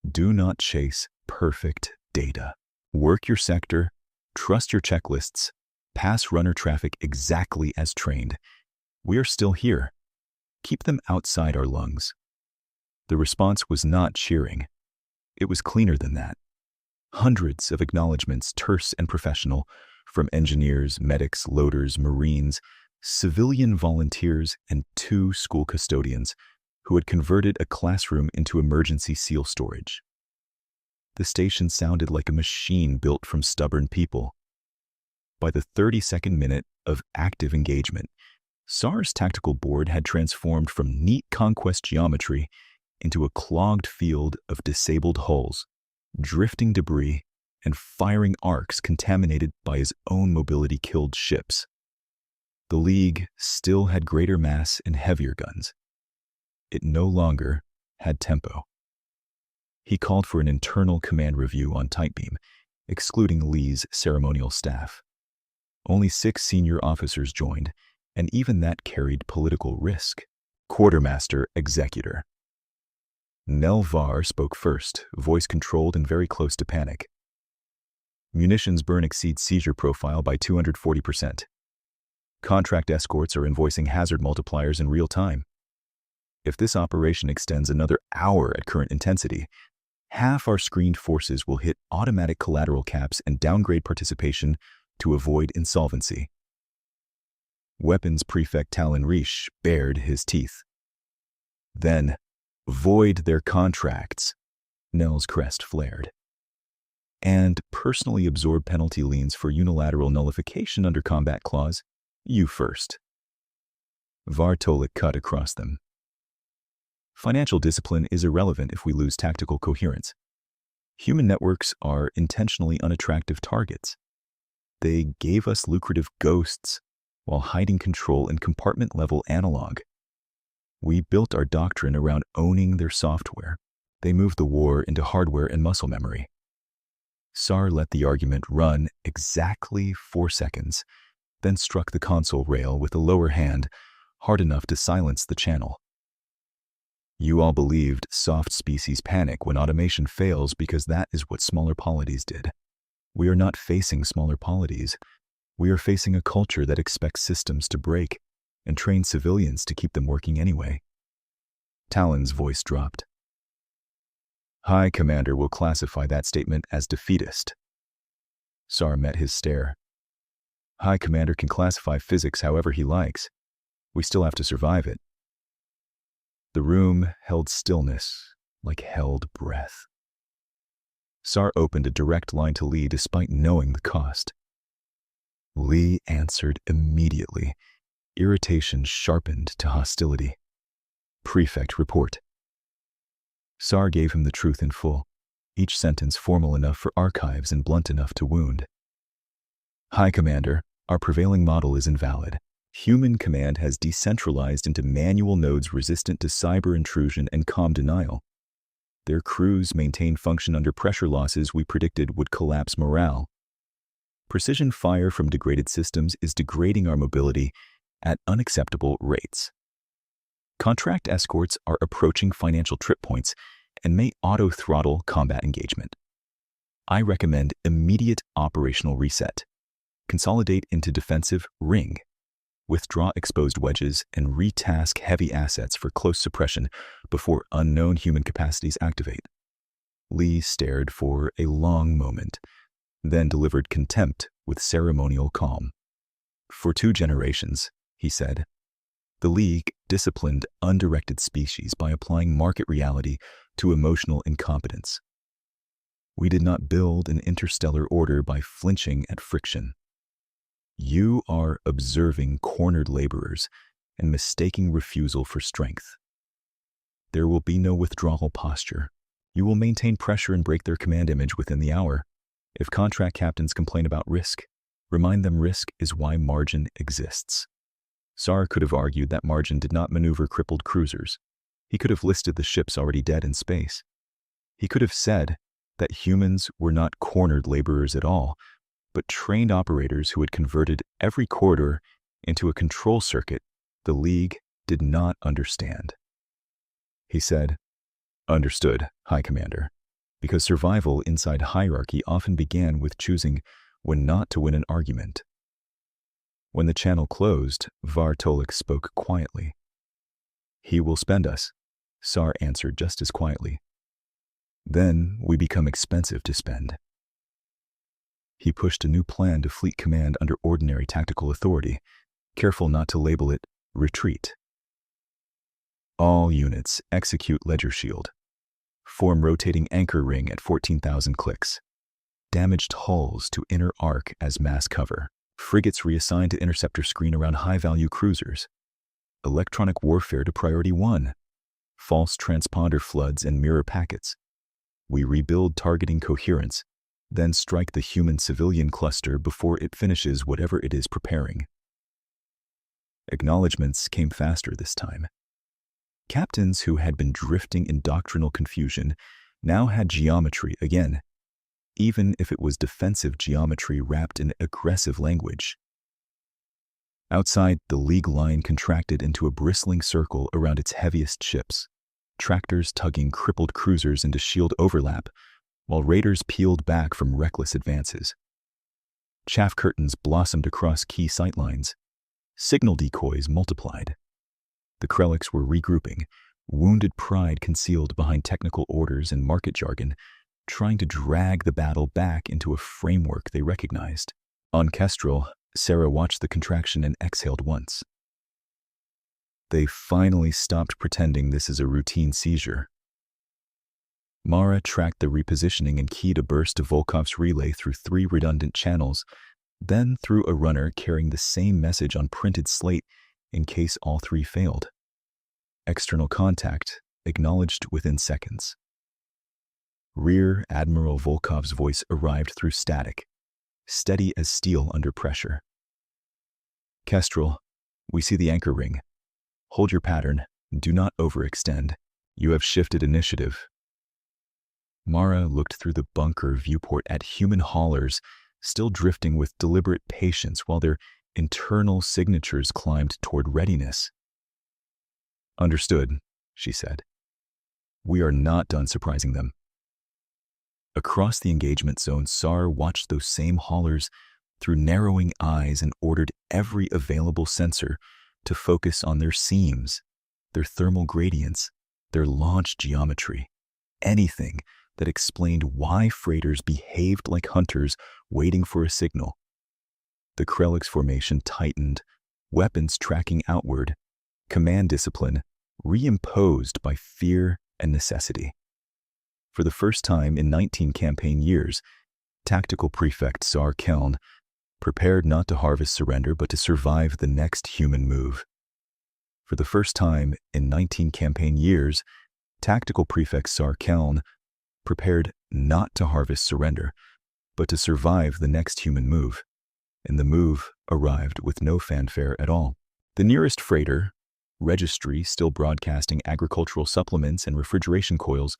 Do not chase perfect data. Work your sector, trust your checklists, pass runner traffic exactly as trained. We are still here. Keep them outside our lungs." The response was not cheering. It was cleaner than that. Hundreds of acknowledgments, terse and professional, from engineers, medics, loaders, Marines, civilian volunteers, and 2 school custodians who had converted a classroom into emergency SEAL storage. The station sounded like a machine built from stubborn people. By the 32nd minute of active engagement, SAR's tactical board had transformed from neat conquest geometry into a clogged field of disabled hulls, drifting debris, and firing arcs contaminated by his own mobility-killed ships. The League still had greater mass and heavier guns. It no longer had tempo. He called for an internal command review on Tightbeam, excluding Lee's ceremonial staff. Only 6 senior officers joined, and even that carried political risk. Quartermaster Executor. Nell Var spoke first, voice controlled and very close to panic. "Munitions burn exceeds seizure profile by 240%. Contract escorts are invoicing hazard multipliers in real time. If this operation extends another hour at current intensity, half our screened forces will hit automatic collateral caps and downgrade participation to avoid insolvency." Weapons Prefect Talon Riche bared his teeth. "Then, void their contracts," Nell's crest flared. "And personally absorb penalty liens for unilateral nullification under combat clause. You first." Vartolik cut across them. "Financial discipline is irrelevant if we lose tactical coherence. Human networks are intentionally unattractive targets. They gave us lucrative ghosts while hiding control in compartment-level analog. We built our doctrine around owning their software. They moved the war into hardware and muscle memory." SAR let the argument run exactly 4 seconds, then struck the console rail with a lower hand, hard enough to silence the channel. "You all believed soft species panic when automation fails because that is what smaller polities did. We are not facing smaller polities. We are facing a culture that expects systems to break and trains civilians to keep them working anyway." Talon's voice dropped. "High Commander will classify that statement as defeatist." SAR met his stare. "High Commander can classify physics however he likes. We still have to survive it." The room held stillness, like held breath. SAR opened a direct line to Lee despite knowing the cost. Lee answered immediately, irritation sharpened to hostility. "Prefect, report." SAR gave him the truth in full, each sentence formal enough for archives and blunt enough to wound. "High Commander, our prevailing model is invalid. Human command has decentralized into manual nodes resistant to cyber intrusion and comm denial. Their crews maintain function under pressure losses we predicted would collapse morale. Precision fire from degraded systems is degrading our mobility at unacceptable rates. Contract escorts are approaching financial trip points and may auto-throttle combat engagement. I recommend immediate operational reset. Consolidate into defensive ring. withdraw exposed wedges, and retask heavy assets for close suppression before unknown human capacities activate. Lee stared for a long moment, then delivered contempt with ceremonial calm. For 2 generations, he said, the League disciplined undirected species by applying market reality to emotional incompetence. We did not build an interstellar order by flinching at friction. You are observing cornered laborers and mistaking refusal for strength. There will be no withdrawal posture. You will maintain pressure and break their command image within the hour. If contract captains complain about risk, remind them risk is why margin exists. SAR could have argued that margin did not maneuver crippled cruisers. He could have listed the ships already dead in space. He could have said that humans were not cornered laborers at all, but trained operators who had converted every corridor into a control circuit the League did not understand. He said, "Understood, High Commander," because survival inside hierarchy often began with choosing when not to win an argument. When the channel closed, Vartolik spoke quietly. "He will spend us," SAR answered just as quietly. "Then we become expensive to spend." He pushed a new plan to Fleet Command under ordinary tactical authority, careful not to label it retreat. All units execute Ledger Shield. Form rotating anchor ring at 14,000 clicks. Damaged hulls to inner arc as mass cover. Frigates reassigned to interceptor screen around high-value cruisers. Electronic warfare to priority 1. False transponder floods and mirror packets. We rebuild targeting coherence, then strike the human-civilian cluster before it finishes whatever it is preparing. Acknowledgements came faster this time. Captains who had been drifting in doctrinal confusion now had geometry again, even if it was defensive geometry wrapped in aggressive language. Outside, the League line contracted into a bristling circle around its heaviest ships, tractors tugging crippled cruisers into shield overlap, while raiders peeled back from reckless advances. Chaff curtains blossomed across key sightlines. Signal decoys multiplied. The Krelliks were regrouping, wounded pride concealed behind technical orders and market jargon, trying to drag the battle back into a framework they recognized. On Kestrel, Sarah watched the contraction and exhaled once. They finally stopped pretending this is a routine seizure. Mara tracked the repositioning and keyed a burst of Volkov's relay through 3 redundant channels, then through a runner carrying the same message on printed slate in case all 3 failed. External contact acknowledged within seconds. Rear Admiral Volkov's voice arrived through static, steady as steel under pressure. "Kestrel, we see the anchor ring. Hold your pattern. Do not overextend. You have shifted initiative." Mara looked through the bunker viewport at human haulers still drifting with deliberate patience while their internal signatures climbed toward readiness. "Understood," she said. "We are not done surprising them." Across the engagement zone, SAR watched those same haulers through narrowing eyes and ordered every available sensor to focus on their seams, their thermal gradients, their launch geometry, anything that explained why freighters behaved like hunters waiting for a signal. The Krelliks formation tightened, weapons tracking outward, command discipline reimposed by fear and necessity. For the first time in 19 campaign years, Tactical Prefect SAR Keln prepared not to harvest surrender but to survive the next human move. For the first time in 19 campaign years, Tactical Prefect SAR Keln prepared not to harvest surrender but to survive the next human move, and the move arrived with no fanfare at all. The nearest freighter, Registry still broadcasting agricultural supplements and refrigeration coils,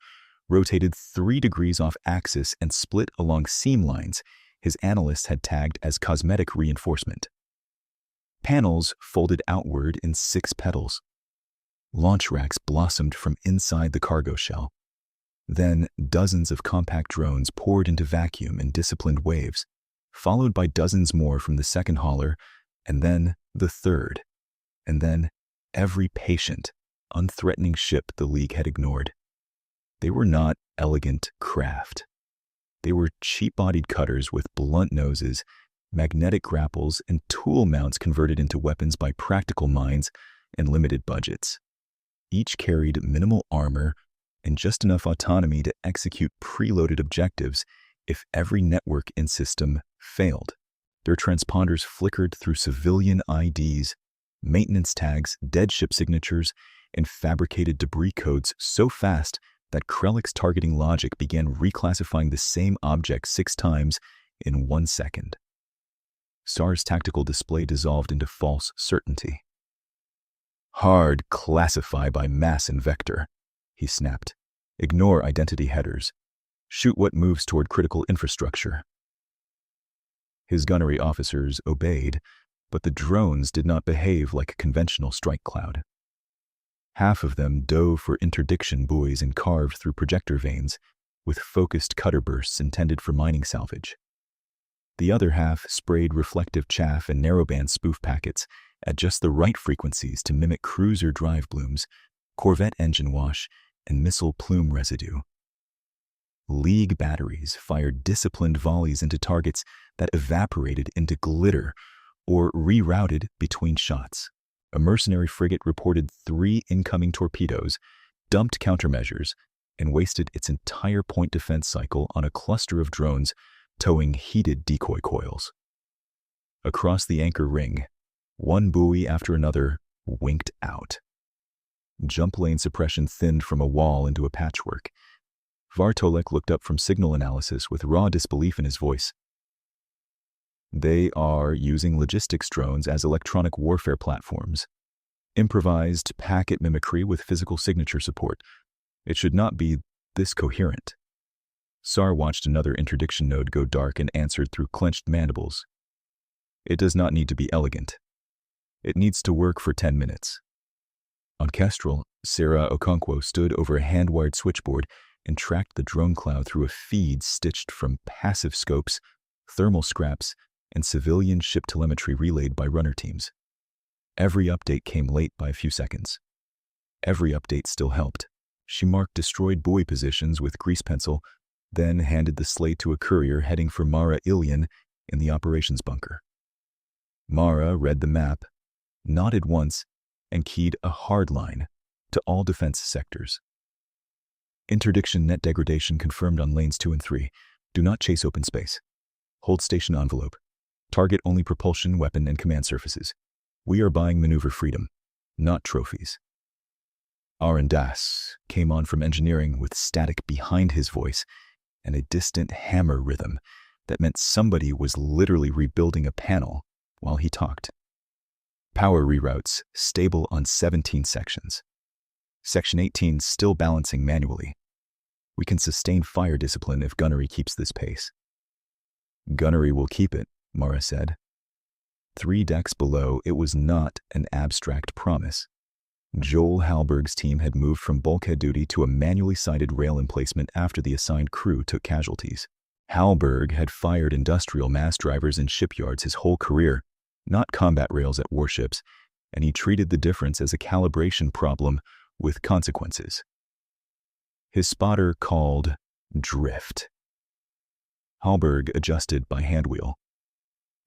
rotated 3 degrees off axis and split along seam lines his analysts had tagged as cosmetic reinforcement. Panels folded outward in 6 petals. Launch racks blossomed from inside the cargo shell. Then dozens of compact drones poured into vacuum in disciplined waves, followed by dozens more from the second hauler, and then the third, and then every patient, unthreatening ship the League had ignored. They were not elegant craft. They were cheap-bodied cutters with blunt noses, magnetic grapples, and tool mounts converted into weapons by practical minds and limited budgets. Each carried minimal armor and just enough autonomy to execute preloaded objectives if every network and system failed. Their transponders flickered through civilian IDs, maintenance tags, dead ship signatures, and fabricated debris codes so fast that Krellick's targeting logic began reclassifying the same object 6 times in 1 second. SAR's tactical display dissolved into false certainty. "Hard classify by mass and vector," he snapped. "Ignore identity headers. Shoot what moves toward critical infrastructure." His gunnery officers obeyed, but the drones did not behave like a conventional strike cloud. Half of them dove for interdiction buoys and carved through projector vanes, with focused cutter bursts intended for mining salvage. The other half sprayed reflective chaff and narrowband spoof packets at just the right frequencies to mimic cruiser drive blooms, Corvette engine wash, and missile plume residue. League batteries fired disciplined volleys into targets that evaporated into glitter or rerouted between shots. A mercenary frigate reported 3 incoming torpedoes, dumped countermeasures, and wasted its entire point defense cycle on a cluster of drones towing heated decoy coils. Across the anchor ring, one buoy after another winked out. Jump lane suppression thinned from a wall into a patchwork. Vartolek looked up from signal analysis with raw disbelief in his voice. "They are using logistics drones as electronic warfare platforms. Improvised packet mimicry with physical signature support. It should not be this coherent." SAR watched another interdiction node go dark and answered through clenched mandibles. "It does not need to be elegant. It needs to work for 10 minutes. On Kestrel, Sarah Okonkwo stood over a hand-wired switchboard and tracked the drone cloud through a feed stitched from passive scopes, thermal scraps, and civilian ship telemetry relayed by runner teams. Every update came late by a few seconds. Every update still helped. She marked destroyed buoy positions with grease pencil, then handed the slate to a courier heading for Mara Ilian in the operations bunker. Mara read the map, nodded once, and keyed a hard line to all defense sectors. "Interdiction net degradation confirmed on lanes 2 and 3. Do not chase open space. Hold station envelope. Target only propulsion, weapon, and command surfaces. We are buying maneuver freedom, not trophies." Arun Das came on from engineering with static behind his voice and a distant hammer rhythm that meant somebody was literally rebuilding a panel while he talked. "Power reroutes stable on 17 sections. Section 18 still balancing manually. We can sustain fire discipline if gunnery keeps this pace." "Gunnery will keep it," Mara said. 3 decks below, it was not an abstract promise. Joel Halberg's team had moved from bulkhead duty to a manually sighted rail emplacement after the assigned crew took casualties. Halberg had fired industrial mass drivers in shipyards his whole career, not combat rails at warships, and he treated the difference as a calibration problem with consequences. His spotter called drift. Halberg adjusted by handwheel.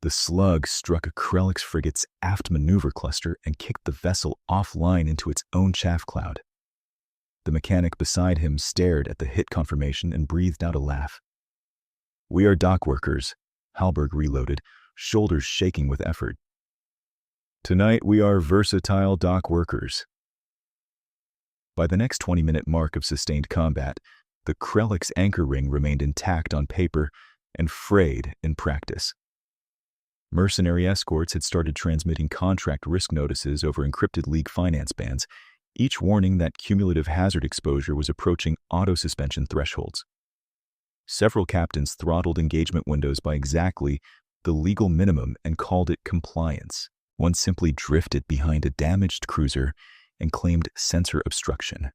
The slug struck a Krellick's frigate's aft maneuver cluster and kicked the vessel offline into its own chaff cloud. The mechanic beside him stared at the hit confirmation and breathed out a laugh. "We are dock workers," Halberg reloaded, shoulders shaking with effort. "Tonight we are versatile dock workers." By the next 20-minute mark of sustained combat, the Krellick's anchor ring remained intact on paper and frayed in practice. Mercenary escorts had started transmitting contract risk notices over encrypted League finance bands, each warning that cumulative hazard exposure was approaching auto-suspension thresholds. Several captains throttled engagement windows by exactly the legal minimum and called it compliance. One simply drifted behind a damaged cruiser and claimed sensor obstruction.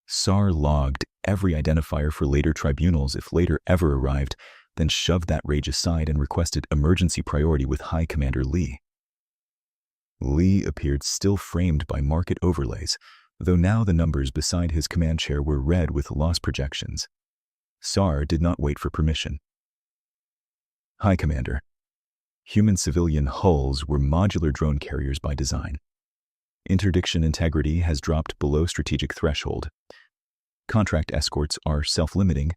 SAR logged every identifier for later tribunals if later ever arrived, then shoved that rage aside and requested emergency priority with High Commander Lee. Lee appeared still framed by market overlays, though now the numbers beside his command chair were red with loss projections. SAR did not wait for permission. Hi, Commander. Human-civilian hulls were modular drone carriers by design. Interdiction integrity has dropped below strategic threshold. Contract escorts are self-limiting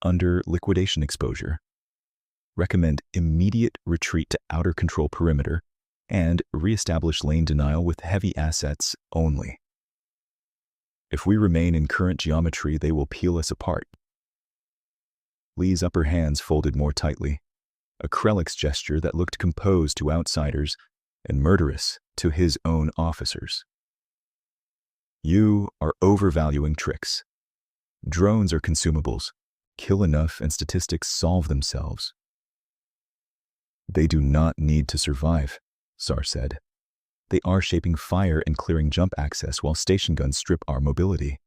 under liquidation exposure. Recommend immediate retreat to outer control perimeter and re-establish lane denial with heavy assets only. If we remain in current geometry, they will peel us apart. Lee's upper hands folded more tightly, a Krelix gesture that looked composed to outsiders and murderous to his own officers. You are overvaluing tricks. Drones are consumables. Kill enough and statistics solve themselves. They do not need to survive, SAR said. They are shaping fire and clearing jump access while station guns strip our mobility.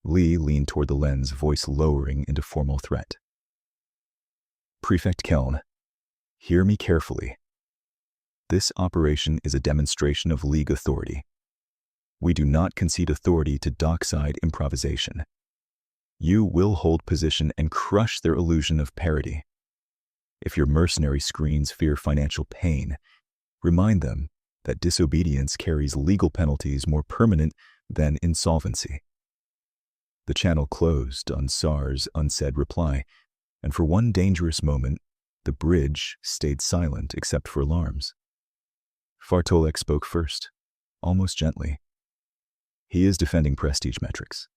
Lee leaned toward the lens, voice lowering into formal threat. Prefect Keln, hear me carefully. This operation is a demonstration of League authority. We do not concede authority to dockside improvisation. You will hold position and crush their illusion of parity. If your mercenary screens fear financial pain, remind them that disobedience carries legal penalties more permanent than insolvency. The channel closed on SAR's unsaid reply, and for one dangerous moment, the bridge stayed silent except for alarms. Fartolek spoke first, almost gently. He is defending prestige metrics.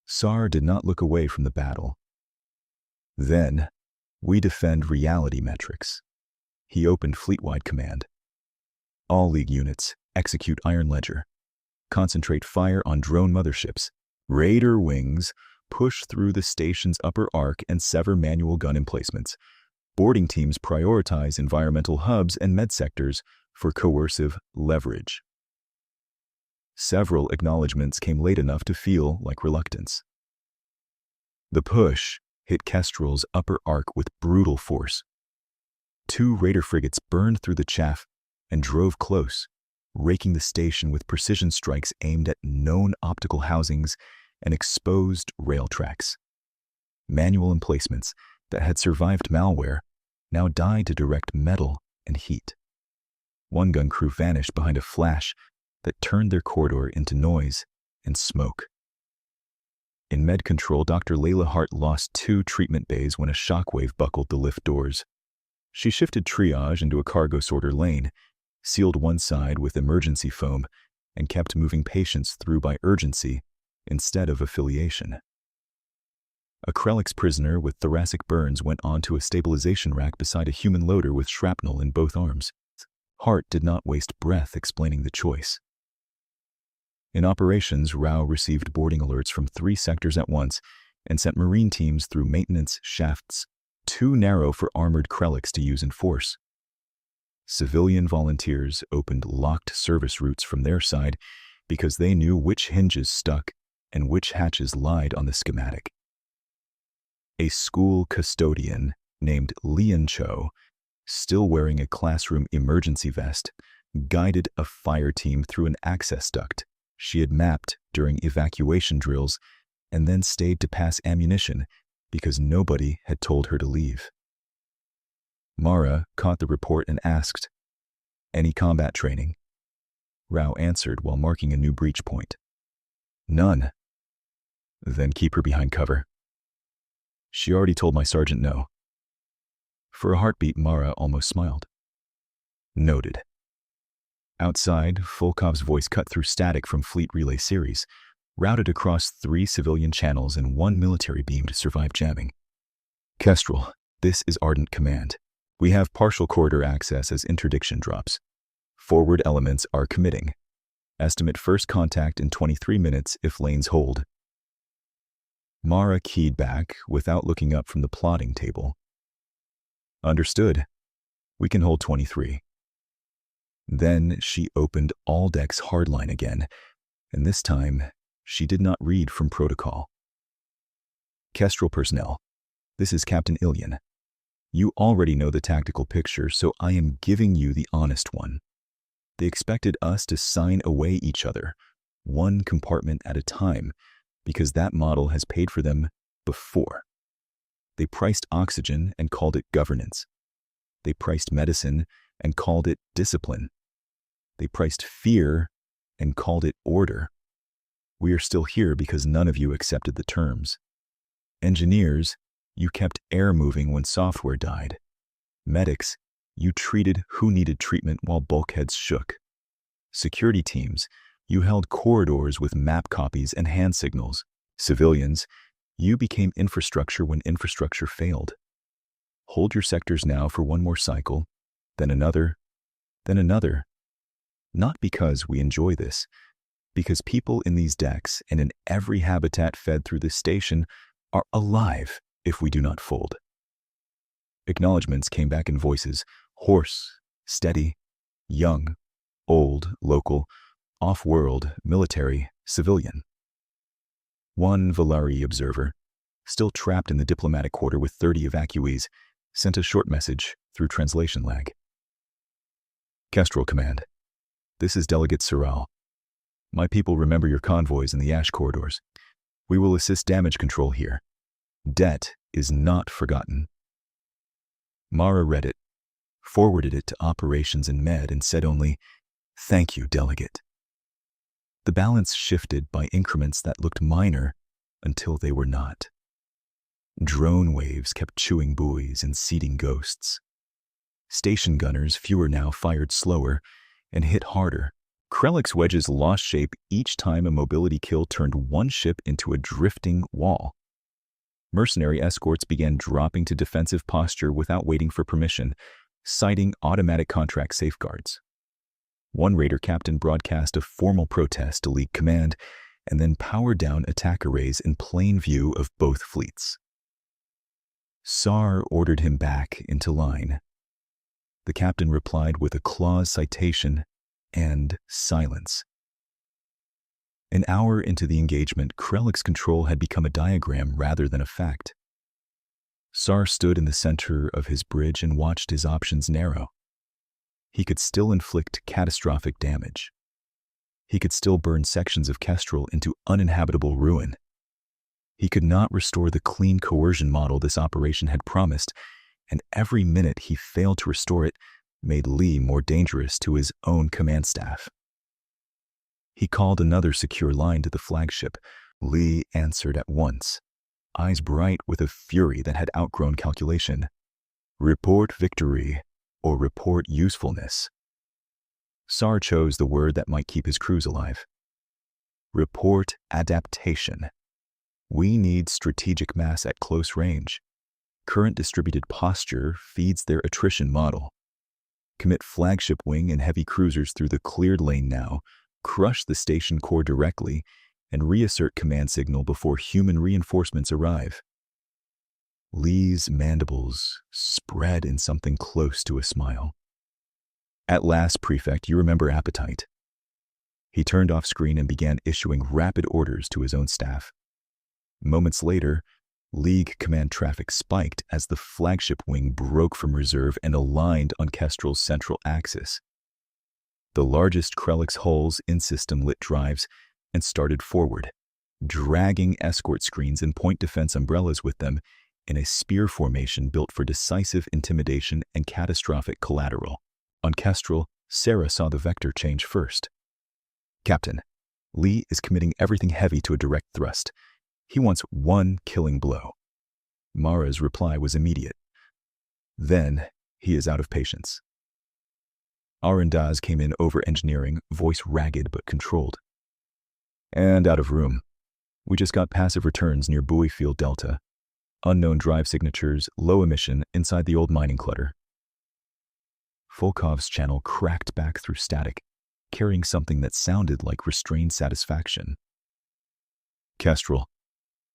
SAR did not look away from the battle. Then, we defend reality metrics. He opened fleet-wide command. All League units, execute Iron Ledger. Concentrate fire on drone motherships. Raider wings, push through the station's upper arc and sever manual gun emplacements. Boarding teams prioritize environmental hubs and med sectors for coercive leverage. Several acknowledgments came late enough to feel like reluctance. The push hit Kestrel's upper arc with brutal force. 2 Raider frigates burned through the chaff and drove close, raking the station with precision strikes aimed at known optical housings and exposed rail tracks. Manual emplacements that had survived malware now died to direct metal and heat. One gun crew vanished behind a flash that turned their corridor into noise and smoke. In med control, Dr. Layla Hart lost 2 treatment bays when a shockwave buckled the lift doors. She shifted triage into a cargo sorter lane, sealed one side with emergency foam, and kept moving patients through by urgency instead of affiliation. A Krelix prisoner with thoracic burns went onto a stabilization rack beside a human loader with shrapnel in both arms. Hart did not waste breath explaining the choice. In operations, Rao received boarding alerts from 3 sectors at once and sent Marine teams through maintenance shafts too narrow for armored Krelix to use in force. Civilian volunteers opened locked service routes from their side because they knew which hinges stuck and which hatches lied on the schematic. A school custodian named Lian Cho, still wearing a classroom emergency vest, guided a fire team through an access duct she had mapped during evacuation drills and then stayed to pass ammunition because nobody had told her to leave. Mara caught the report and asked, "Any combat training?" Rao answered while marking a new breach point. "None." "Then keep her behind cover." "She already told my sergeant no." For a heartbeat, Mara almost smiled. "Noted." Outside, Volkov's voice cut through static from Fleet Relay Series, routed across 3 civilian channels and 1 military beam to survive jamming. "Kestrel, this is Ardent Command. We have partial corridor access as interdiction drops. Forward elements are committing. Estimate first contact in 23 minutes if lanes hold." Mara keyed back without looking up from the plotting table. "Understood. We can hold 23. Then she opened all decks hardline again, and this time she did not read from protocol. "Kestrel personnel, this is Captain Ilian. You already know the tactical picture, so I am giving you the honest one. They expected us to sign away each other, one compartment at a time, because that model has paid for them before. They priced oxygen and called it governance. They priced medicine and called it discipline. They priced fear and called it order. We are still here because none of you accepted the terms. Engineers, you kept air moving when software died. Medics, you treated who needed treatment while bulkheads shook. Security teams, you held corridors with map copies and hand signals. Civilians, you became infrastructure when infrastructure failed. Hold your sectors now for one more cycle, then another, then another. Not because we enjoy this, because people in these decks and in every habitat fed through this station are alive if we do not fold. Acknowledgements came back in voices, hoarse, steady, young, old, local, off-world, military, civilian. One Valari observer, still trapped in the diplomatic quarter with 30 evacuees, sent a short message through translation lag. Kestrel Command, this is Delegate Sorrel. My people remember your convoys in the ash corridors. We will assist damage control here. Debt is not forgotten. Mara read it, forwarded it to Operations and Med, and said only, "Thank you, Delegate." The balance shifted by increments that looked minor until they were not. Drone waves kept chewing buoys and seeding ghosts. Station gunners, fewer now, fired slower and hit harder. Krellick's wedges lost shape each time a mobility kill turned one ship into a drifting wall. Mercenary escorts began dropping to defensive posture without waiting for permission, citing automatic contract safeguards. One raider captain broadcast a formal protest to League Command and then powered down attack arrays in plain view of both fleets. SAR ordered him back into line. The captain replied with a clause citation and silence. An hour into the engagement, Krellick's control had become a diagram rather than a fact. SAR stood in the center of his bridge and watched his options narrow. He could still inflict catastrophic damage. He could still burn sections of Kestrel into uninhabitable ruin. He could not restore the clean coercion model this operation had promised, and every minute he failed to restore it made Lee more dangerous to his own command staff. He called another secure line to the flagship. Lee answered at once, eyes bright with a fury that had outgrown calculation. "Report victory, or report usefulness." SAR chose the word that might keep his crews alive. "Report adaptation. We need strategic mass at close range. Current distributed posture feeds their attrition model. Commit flagship wing and heavy cruisers through the cleared lane now, crush the station core directly, and reassert command signal before human reinforcements arrive." Lee's mandibles spread in something close to a smile. "At last, Prefect, you remember appetite." He turned off screen and began issuing rapid orders to his own staff. Moments later, League command traffic spiked as the flagship wing broke from reserve and aligned on Kestrel's central axis. The largest Krellick's hulls in-system lit drives and started forward, dragging escort screens and point defense umbrellas with them in a spear formation built for decisive intimidation and catastrophic collateral. On Kestrel, Sarah saw the vector change first. "Captain, Lee is committing everything heavy to a direct thrust. He wants one killing blow." Mara's reply was immediate. "Then he is out of patience." Arundaz came in over-engineering, voice ragged but controlled. "And out of room. We just got passive returns near Buoy Field Delta. Unknown drive signatures, low emission, inside the old mining clutter." Volkov's channel cracked back through static, carrying something that sounded like restrained satisfaction. "Kestrel,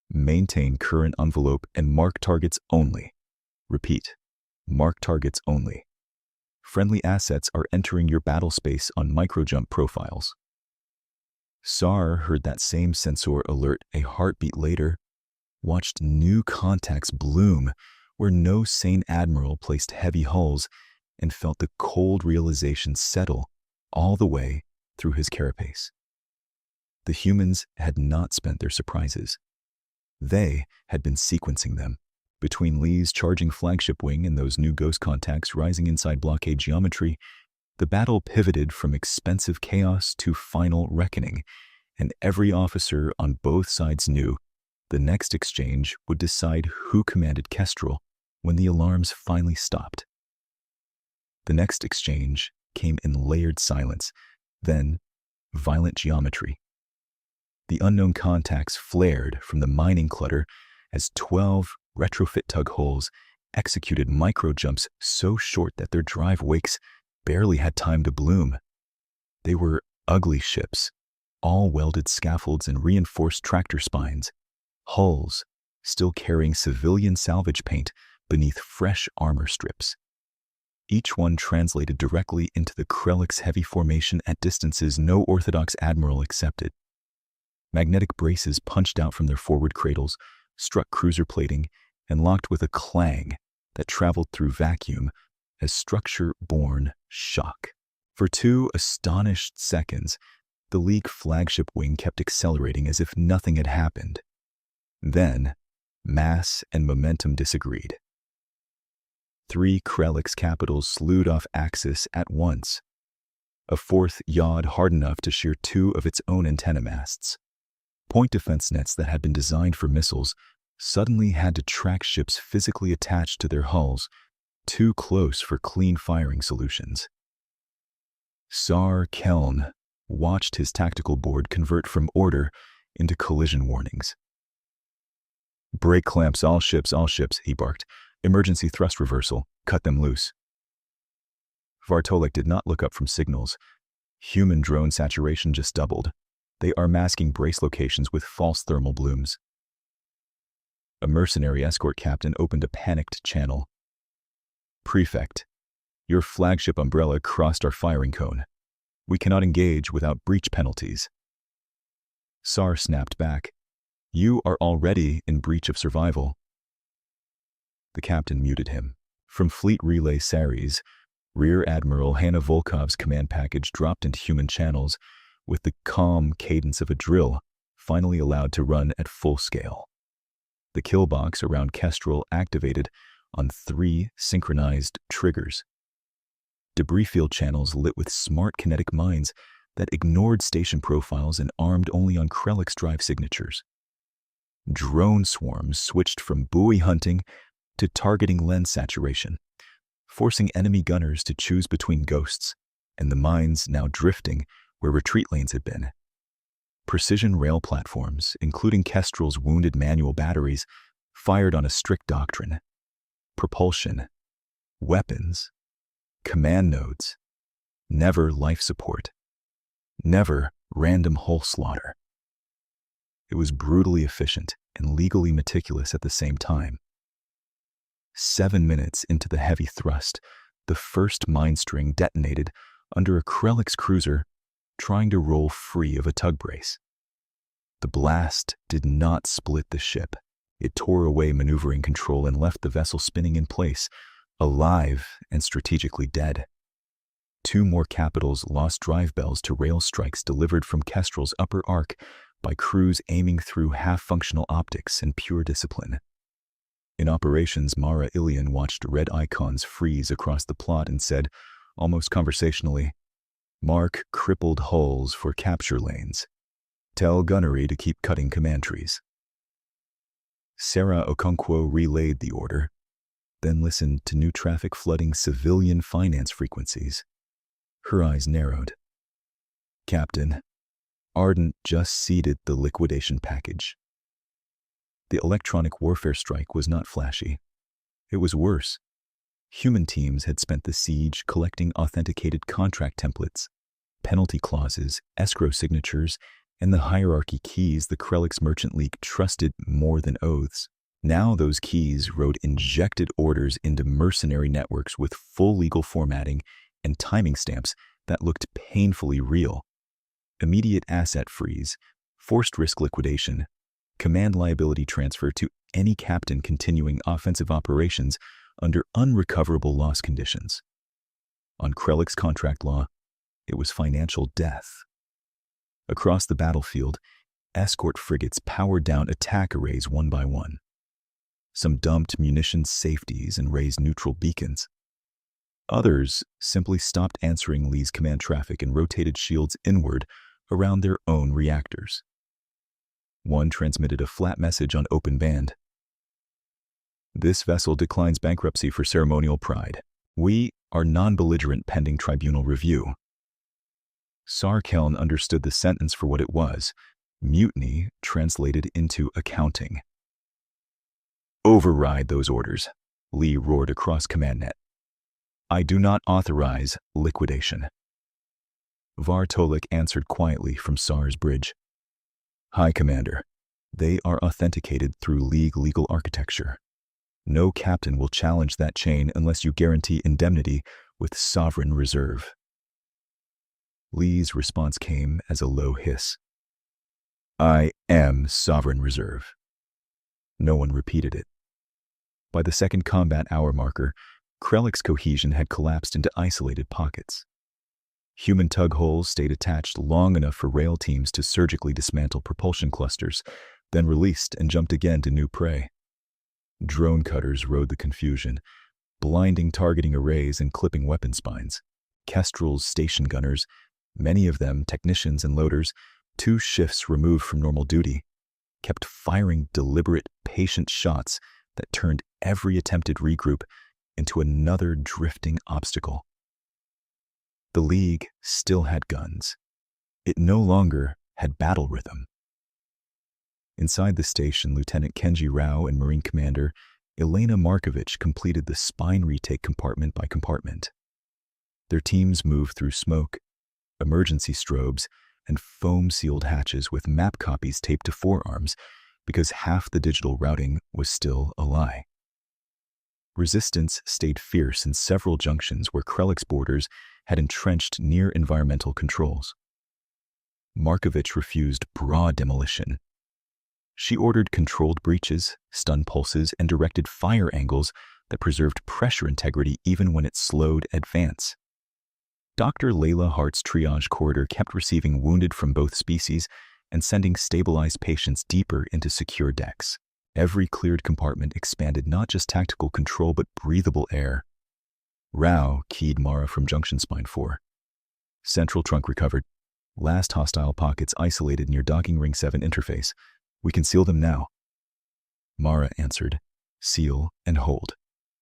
maintain current envelope and mark targets only. Repeat, mark targets only. Friendly assets are entering your battle space on microjump profiles." SAR heard that same sensor alert a heartbeat later, watched new contacts bloom where no sane admiral placed heavy hulls and felt the cold realization settle all the way through his carapace. The humans had not spent their surprises. They had been sequencing them. Between Lee's charging flagship wing and those new ghost contacts rising inside Blockade geometry, the battle pivoted from expensive chaos to final reckoning, and every officer on both sides knew the next exchange would decide who commanded Kestrel when the alarms finally stopped. The next exchange came in layered silence, then violent geometry. The unknown contacts flared from the mining clutter as 12 retrofit tug hulls executed micro-jumps so short that their drive wakes barely had time to bloom. They were ugly ships, all welded scaffolds and reinforced tractor spines, hulls still carrying civilian salvage paint beneath fresh armor strips. Each one translated directly into the Krellick's heavy formation at distances no orthodox admiral accepted. Magnetic braces punched out from their forward cradles, struck cruiser plating, and locked with a clang that traveled through vacuum as structure-borne shock. For 2 astonished seconds, the League flagship wing kept accelerating as if nothing had happened. Then, mass and momentum disagreed. 3 Krellick's capitals slewed off axis at once. A 4th yawed hard enough to shear 2 of its own antenna masts. Point defense nets that had been designed for missiles suddenly had to track ships physically attached to their hulls, too close for clean firing solutions. Sar Keln watched his tactical board convert from order into collision warnings. "Brake clamps, all ships," he barked. "Emergency thrust reversal. Cut them loose." Vartolik did not look up from signals. Human drone saturation just doubled. They are masking brace locations with false thermal blooms. A mercenary escort captain opened a panicked channel. "Prefect, your flagship umbrella crossed our firing cone. We cannot engage without breach penalties." Sar snapped back. "You are already in breach of survival." The captain muted him. From Fleet Relay Saris, Rear Admiral Hanna Volkov's command package dropped into human channels with the calm cadence of a drill finally allowed to run at full scale. The kill box around Kestrel activated on 3 synchronized triggers. Debris field channels lit with smart kinetic mines that ignored station profiles and armed only on Krellick's drive signatures. Drone swarms switched from buoy hunting to targeting lens saturation, forcing enemy gunners to choose between ghosts and the mines now drifting where retreat lanes had been. Precision rail platforms, including Kestrel's wounded manual batteries, fired on a strict doctrine. Propulsion, weapons, command nodes, never life support, never random hull slaughter. It was brutally efficient and legally meticulous at the same time. 7 minutes into the heavy thrust, the first mine string detonated under a Krellick's cruiser trying to roll free of a tug brace. The blast did not split the ship. It tore away maneuvering control and left the vessel spinning in place, alive and strategically dead. 2 more capitals lost drive bells to rail strikes delivered from Kestrel's upper arc by crews aiming through half-functional optics and pure discipline. In operations, Mara Ilian watched red icons freeze across the plot and said, almost conversationally, "Mark crippled hulls for capture lanes. Tell gunnery to keep cutting command trees." Sarah Okonkwo relayed the order, then listened to new traffic flooding civilian finance frequencies. Her eyes narrowed. "Captain, Ardent just seeded the liquidation package." The electronic warfare strike was not flashy. It was worse. Human teams had spent the siege collecting authenticated contract templates, penalty clauses, escrow signatures, and the hierarchy keys the Krellick's Merchant League trusted more than oaths. Now those keys wrote injected orders into mercenary networks with full legal formatting and timing stamps that looked painfully real. Immediate asset freeze, forced risk liquidation, command liability transfer to any captain continuing offensive operations under unrecoverable loss conditions. On Krellick's contract law, it was financial death. Across the battlefield, escort frigates powered down attack arrays one by one. Some dumped munitions safeties and raised neutral beacons. Others simply stopped answering Lee's command traffic and rotated shields inward around their own reactors. One transmitted a flat message on open band. "This vessel declines bankruptcy for ceremonial pride. We are non-belligerent pending tribunal review." Sar Keln understood the sentence for what it was: mutiny translated into accounting. "Override those orders," Lee roared across CommandNet. "I do not authorize liquidation." Vartolik answered quietly from Sar's bridge. "High Commander, they are authenticated through League legal architecture. No captain will challenge that chain unless you guarantee indemnity with sovereign reserve." Lee's response came as a low hiss. "I am sovereign reserve." No one repeated it. By the second combat hour marker, Krellick's cohesion had collapsed into isolated pockets. Human tug hulls stayed attached long enough for rail teams to surgically dismantle propulsion clusters, then released and jumped again to new prey. Drone cutters rode the confusion, blinding targeting arrays and clipping weapon spines. Kestrel's station gunners, many of them technicians and loaders, 2 shifts removed from normal duty, kept firing deliberate, patient shots that turned every attempted regroup into another drifting obstacle. The League still had guns. It no longer had battle rhythm. Inside the station, Lieutenant Kenji Rao and Marine Commander Elena Markovich completed the spine retake compartment by compartment. Their teams moved through smoke, emergency strobes, and foam-sealed hatches with map copies taped to forearms because half the digital routing was still a lie. Resistance stayed fierce in several junctions where Krellick's borders had entrenched near environmental controls. Markovich refused broad demolition. She ordered controlled breaches, stun pulses, and directed fire angles that preserved pressure integrity even when it slowed advance. Dr. Layla Hart's triage corridor kept receiving wounded from both species and sending stabilized patients deeper into secure decks. Every cleared compartment expanded not just tactical control but breathable air. Rao keyed Mara from Junction Spine 4. Central trunk recovered. Last hostile pockets isolated near Docking Ring 7 interface. We can seal them now. Mara answered. Seal and hold.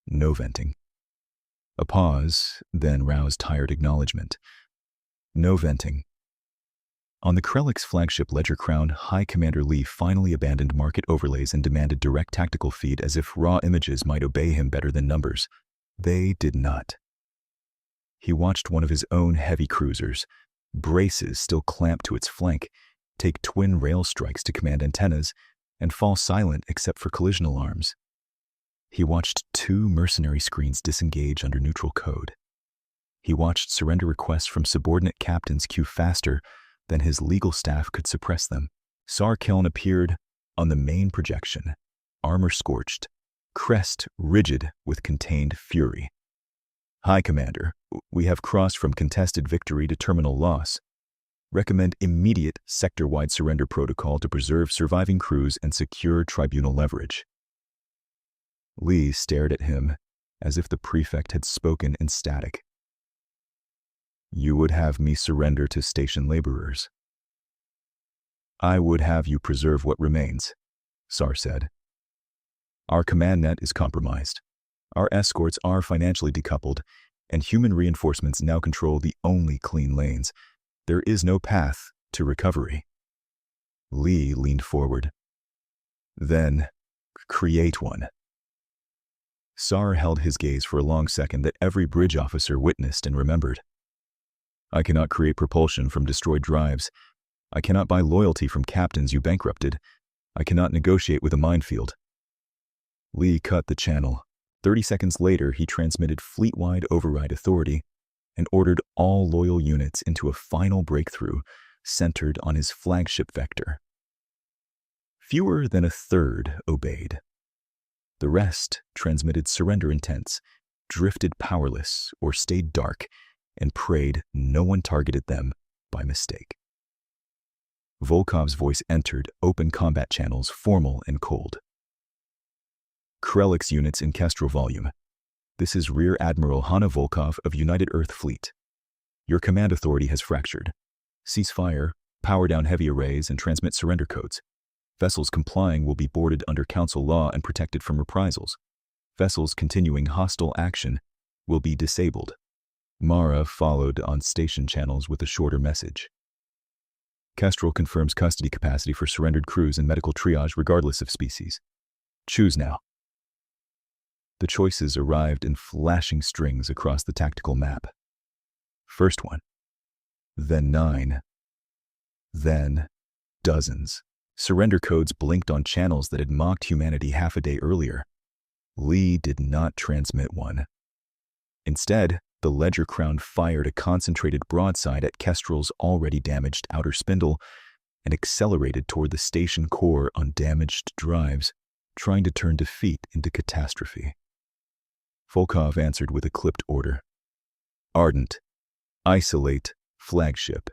No venting. A pause, then Rao's tired acknowledgement. No venting. On the Krellick's flagship Ledger Crown, High Commander Lee finally abandoned market overlays and demanded direct tactical feed as if raw images might obey him better than numbers. They did not. He watched one of his own heavy cruisers, braces still clamped to its flank, take twin rail strikes to command antennas, and fall silent except for collision alarms. He watched 2 mercenary screens disengage under neutral code. He watched surrender requests from subordinate captains queue faster than his legal staff could suppress them. Sar Keln appeared on the main projection, armor scorched, crest rigid with contained fury. High Commander, we have crossed from contested victory to terminal loss. Recommend immediate sector-wide surrender protocol to preserve surviving crews and secure tribunal leverage. Lee stared at him as if the prefect had spoken in static. You would have me surrender to station laborers. I would have you preserve what remains, Sar said. Our command net is compromised. Our escorts are financially decoupled, and human reinforcements now control the only clean lanes. There is no path to recovery. Lee leaned forward. Then, create one. Sar held his gaze for a long second that every bridge officer witnessed and remembered. I cannot create propulsion from destroyed drives. I cannot buy loyalty from captains you bankrupted. I cannot negotiate with a minefield. Lee cut the channel. 30 seconds later, he transmitted fleet-wide override authority and ordered all loyal units into a final breakthrough centered on his flagship vector. Fewer than a third obeyed. The rest transmitted surrender intents, drifted powerless, or stayed dark, and prayed no one targeted them by mistake. Volkov's voice entered open combat channels, formal and cold. Krellick's units in Kestrel volume. This is Rear Admiral Hanna Volkov of United Earth Fleet. Your command authority has fractured. Cease fire, power down heavy arrays, and transmit surrender codes. Vessels complying will be boarded under Council law and protected from reprisals. Vessels continuing hostile action will be disabled. Mara followed on station channels with a shorter message. Kestrel confirms custody capacity for surrendered crews and medical triage regardless of species. Choose now. The choices arrived in flashing strings across the tactical map. First one, then 9, then dozens. Surrender codes blinked on channels that had mocked humanity half a day earlier. Lee did not transmit one. Instead, the Ledger Crown fired a concentrated broadside at Kestrel's already damaged outer spindle and accelerated toward the station core on damaged drives, trying to turn defeat into catastrophe. Volkov answered with a clipped order. Ardent. Isolate. Flagship.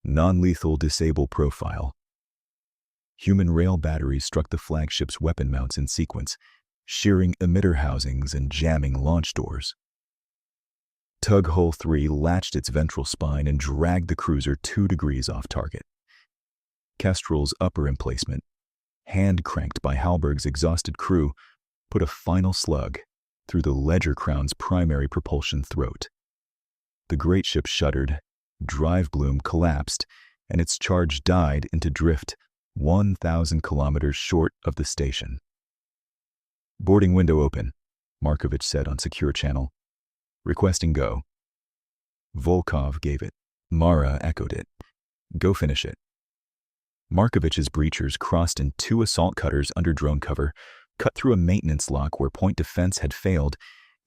Non-lethal disable profile. Human rail batteries struck the flagship's weapon mounts in sequence, shearing emitter housings and jamming launch doors. Tug Hull 3 latched its ventral spine and dragged the cruiser 2 degrees off target. Kestrel's upper emplacement, hand-cranked by Halberg's exhausted crew, put a final slug through the Ledger Crown's primary propulsion throat. The great ship shuddered, drive bloom collapsed, and its charge died into drift 1,000 kilometers short of the station. Boarding window open, Markovich said on secure channel. Requesting go. Volkov gave it. Mara echoed it. Go finish it. Markovich's breachers crossed in 2 assault cutters under drone cover, cut through a maintenance lock where point defense had failed,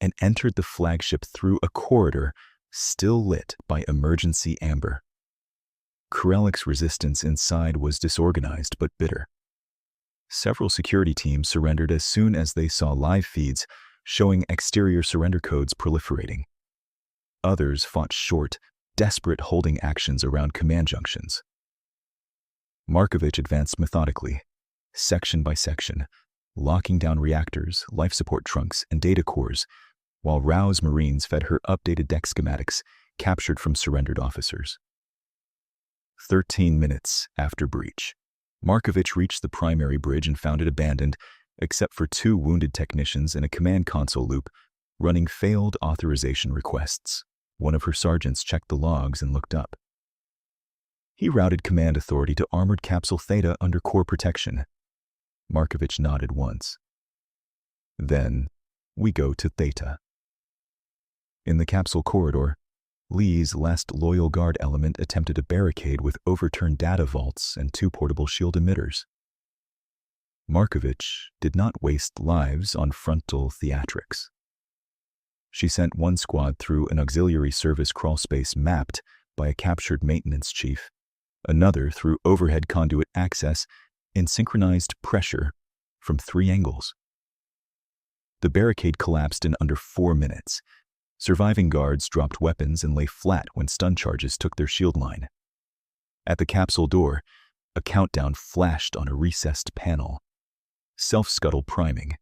and entered the flagship through a corridor still lit by emergency amber. Krellick's resistance inside was disorganized but bitter. Several security teams surrendered as soon as they saw live feeds showing exterior surrender codes proliferating. Others fought short, desperate holding actions around command junctions. Markovich advanced methodically, section by section, locking down reactors, life support trunks, and data cores, while Rao's Marines fed her updated deck schematics captured from surrendered officers. 13 minutes after breach, Markovich reached the primary bridge and found it abandoned, except for 2 wounded technicians in a command console loop running failed authorization requests. One of her sergeants checked the logs and looked up. He routed command authority to Armored Capsule Theta under core protection. Markovich nodded once. Then, we go to Theta. In the capsule corridor, Lee's last loyal guard element attempted a barricade with overturned data vaults and 2 portable shield emitters. Markovich did not waste lives on frontal theatrics. She sent one squad through an auxiliary service crawlspace mapped by a captured maintenance chief, another through overhead conduit access in synchronized pressure from 3 angles. The barricade collapsed in under 4 minutes. Surviving guards dropped weapons and lay flat when stun charges took their shield line. At the capsule door, a countdown flashed on a recessed panel. Self-scuttle priming.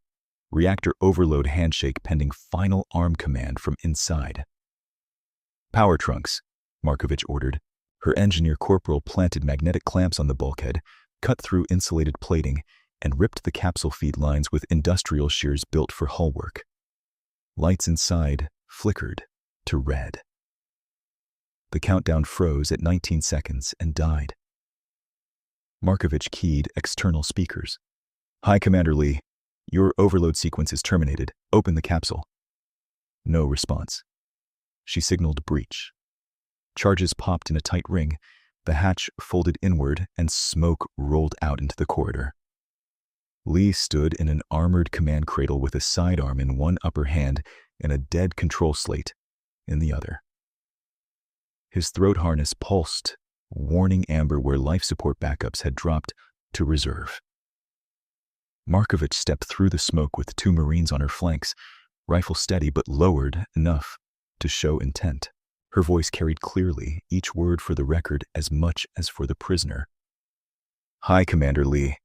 Reactor overload handshake pending final arm command from inside. Power trunks, Markovich ordered. Her engineer corporal planted magnetic clamps on the bulkhead, cut through insulated plating, and ripped the capsule feed lines with industrial shears built for hull work. Lights inside flickered to red. The countdown froze at 19 seconds and died. Markovich keyed external speakers. Hi, Commander Lee. Your overload sequence is terminated. Open the capsule. No response. She signaled breach. Charges popped in a tight ring. The hatch folded inward and smoke rolled out into the corridor. Lee stood in an armored command cradle with a sidearm in one upper hand and a dead control slate in the other. His throat harness pulsed, warning amber where life support backups had dropped to reserve. Markovich stepped through the smoke with 2 Marines on her flanks, rifle steady but lowered enough to show intent. Her voice carried clearly, each word for the record as much as for the prisoner. "Hi, Commander Lee.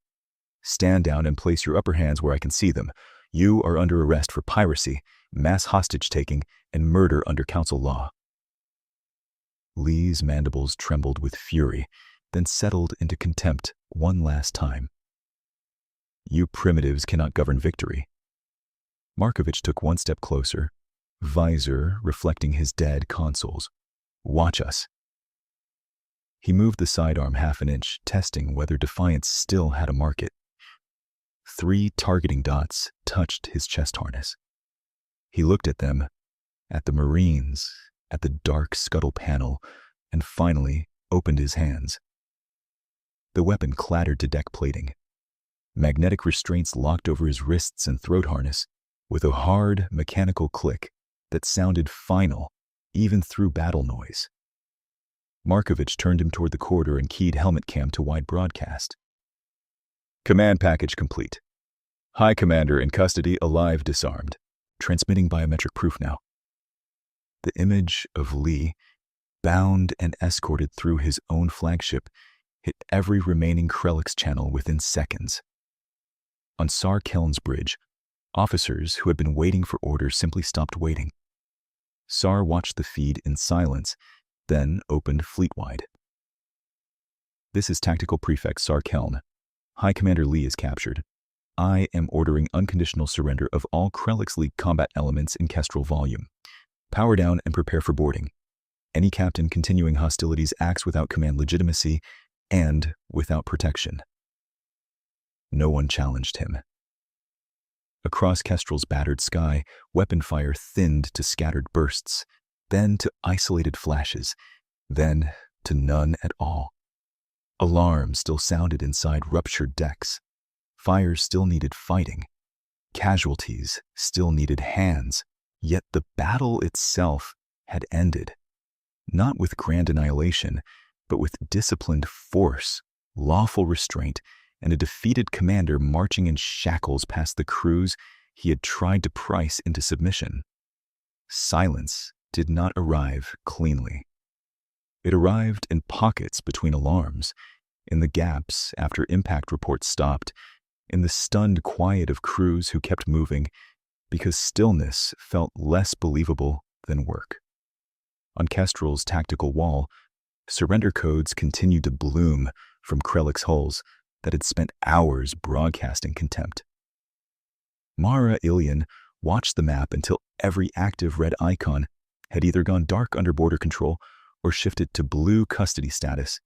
Stand down and place your upper hands where I can see them. You are under arrest for piracy, mass hostage-taking, and murder under council law." Lee's mandibles trembled with fury, then settled into contempt one last time. "You primitives cannot govern victory." Markovich took 1 step closer, visor reflecting his dead consoles. "Watch us." He moved the sidearm half an inch, testing whether Defiance still had a market. 3 targeting dots touched his chest harness. He looked at them, at the Marines, at the dark scuttle panel, and finally opened his hands. The weapon clattered to deck plating. Magnetic restraints locked over his wrists and throat harness with a hard, mechanical click that sounded final, even through battle noise. Markovich turned him toward the corridor and keyed helmet cam to wide broadcast. "Command package complete. High Commander in custody, alive, disarmed. Transmitting biometric proof now." The image of Lee, bound and escorted through his own flagship, hit every remaining Krelix channel within seconds. On Sar Keln's bridge, officers who had been waiting for orders simply stopped waiting. Sar watched the feed in silence, then opened fleet-wide. "This is Tactical Prefect Sar Keln. High Commander Lee is captured. I am ordering unconditional surrender of all Krelix League combat elements in Kestrel volume. Power down and prepare for boarding. Any captain continuing hostilities acts without command legitimacy and without protection." No one challenged him. Across Kestrel's battered sky, weapon fire thinned to scattered bursts, then to isolated flashes, then to none at all. Alarms still sounded inside ruptured decks. Fires still needed fighting. Casualties still needed hands. Yet the battle itself had ended. Not with grand annihilation, but with disciplined force, lawful restraint, and a defeated commander marching in shackles past the crews he had tried to price into submission. Silence did not arrive cleanly. It arrived in pockets between alarms, in the gaps after impact reports stopped, in the stunned quiet of crews who kept moving because stillness felt less believable than work. On Kestrel's tactical wall, surrender codes continued to bloom from Krelix hulls that had spent hours broadcasting contempt. Mara Ilian watched the map until every active red icon had either gone dark under border control or shifted to blue custody status,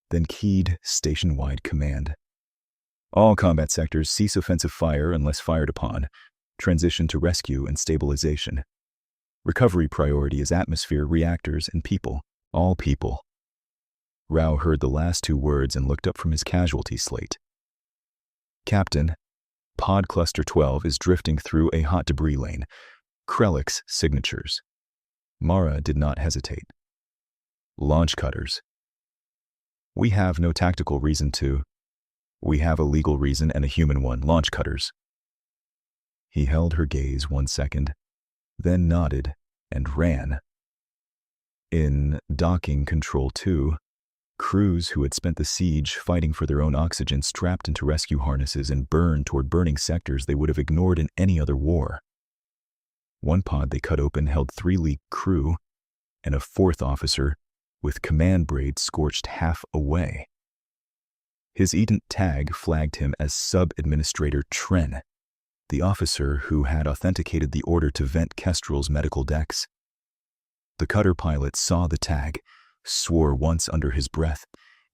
then keyed station-wide command. "All combat sectors cease offensive fire unless fired upon. Transition to rescue and stabilization. Recovery priority is atmosphere, reactors, and people. All people." Rao heard the last 2 words and looked up from his casualty slate. "Captain, Pod Cluster 12 is drifting through a hot debris lane. Krelix signatures." Mara did not hesitate. "Launch cutters." "We have no tactical reason to. We have a legal reason and a human one. Launch cutters." He held her gaze 1 second, then nodded and ran. In Docking Control 2, crews who had spent the siege fighting for their own oxygen strapped into rescue harnesses and burned toward burning sectors they would have ignored in any other war. One pod they cut open held 3 League crew and a 4th officer with command braid scorched half away. His Edent tag flagged him as Sub-Administrator Tren, the officer who had authenticated the order to vent Kestrel's medical decks. The cutter pilot saw the tag, swore once under his breath,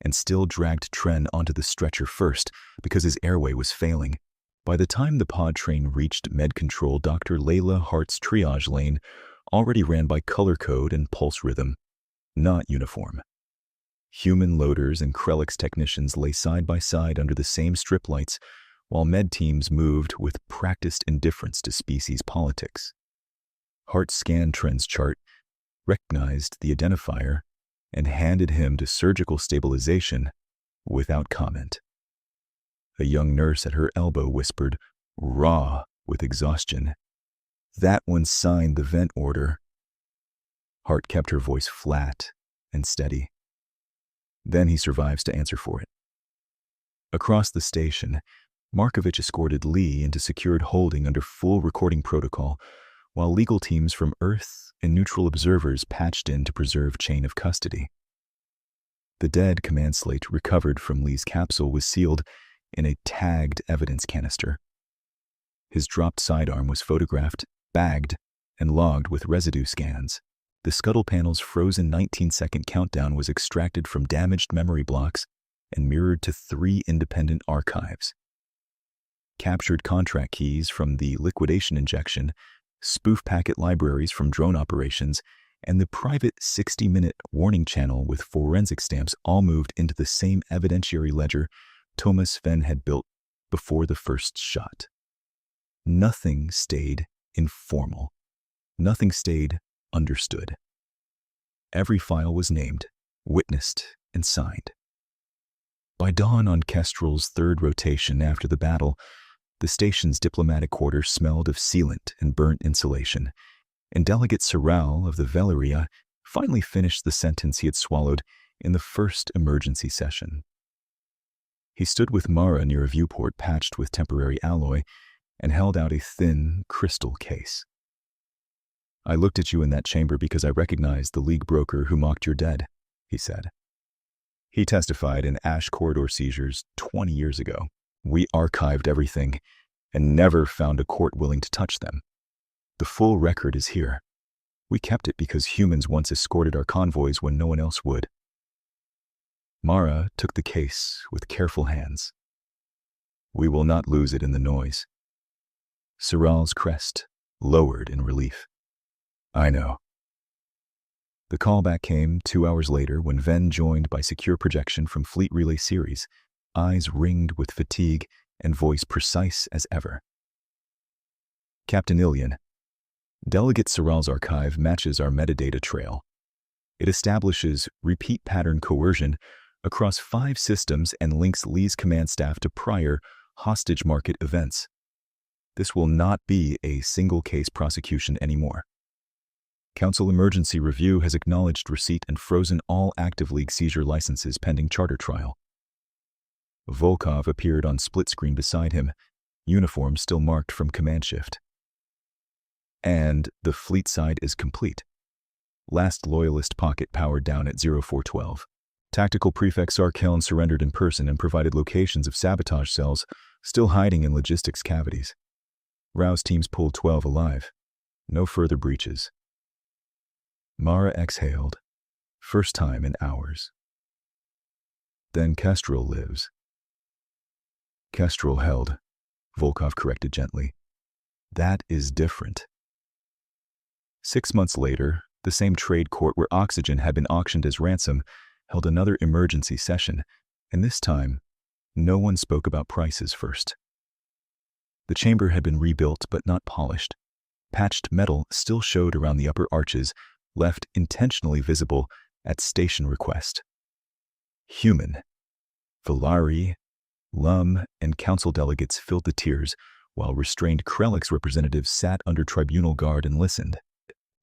and still dragged Tren onto the stretcher first because his airway was failing. By the time the pod train reached Med Control, Dr. Layla Hart's triage lane already ran by color code and pulse rhythm, not uniform. Human loaders and Krelix technicians lay side by side under the same strip lights, while med teams moved with practiced indifference to species politics. Hart scanned Tren's chart, recognized the identifier, and handed him to surgical stabilization without comment. A young nurse at her elbow whispered, raw with exhaustion, "That one signed the vent order." Hart kept her voice flat and steady. "Then he survives to answer for it." Across the station, Markovich escorted Lee into secured holding under full recording protocol, while legal teams from Earth and neutral observers patched in to preserve chain of custody. The dead command slate recovered from Lee's capsule was sealed in a tagged evidence canister. His dropped sidearm was photographed, bagged, and logged with residue scans. The scuttle panel's frozen 19-second countdown was extracted from damaged memory blocks and mirrored to 3 independent archives. Captured contract keys from the liquidation injection, spoof packet libraries from drone operations, and the private 60-minute warning channel with forensic stamps all moved into the same evidentiary ledger Thomas Venn had built before the first shot. Nothing stayed informal. Nothing stayed understood. Every file was named, witnessed, and signed. By dawn on Kestrel's 3rd rotation after the battle, the station's diplomatic quarters smelled of sealant and burnt insulation, and Delegate Sorrell of the Valeria finally finished the sentence he had swallowed in the first emergency session. He stood with Mara near a viewport patched with temporary alloy and held out a thin crystal case. "I looked at you in that chamber because I recognized the League broker who mocked your dead," he said. "He testified in Ash corridor seizures 20 years ago. We archived everything and never found a court willing to touch them. The full record is here. We kept it because humans once escorted our convoys when no one else would." Mara took the case with careful hands. "We will not lose it in the noise." Sorrell's crest lowered in relief. "I know." The callback came 2 hours later when Venn joined by secure projection from Fleet Relay Series, eyes ringed with fatigue and voice precise as ever. "Captain Ilian, Delegate Sorrell's archive matches our metadata trail. It establishes repeat pattern coercion across 5 systems and links Lee's command staff to prior hostage market events. This will not be a single-case prosecution anymore. Council Emergency Review has acknowledged receipt and frozen all active League seizure licenses pending charter trial." Volkov appeared on split screen beside him, uniform still marked from command shift. "And the fleet side is complete. Last Loyalist pocket powered down at 0412. Tactical Prefect Sarkeln surrendered in person and provided locations of sabotage cells still hiding in logistics cavities. Rouse teams pulled 12 alive. No further breaches." Mara exhaled, first time in hours. "Then Kestrel lives." "Kestrel held," Volkov corrected gently. "That is different." 6 months later, the same trade court where oxygen had been auctioned as ransom held another emergency session, and this time, no one spoke about prices first. The chamber had been rebuilt but not polished. Patched metal still showed around the upper arches, left intentionally visible at station request. Human. Valari, Lum, and council delegates filled the tiers, while restrained Krelix representatives sat under tribunal guard and listened.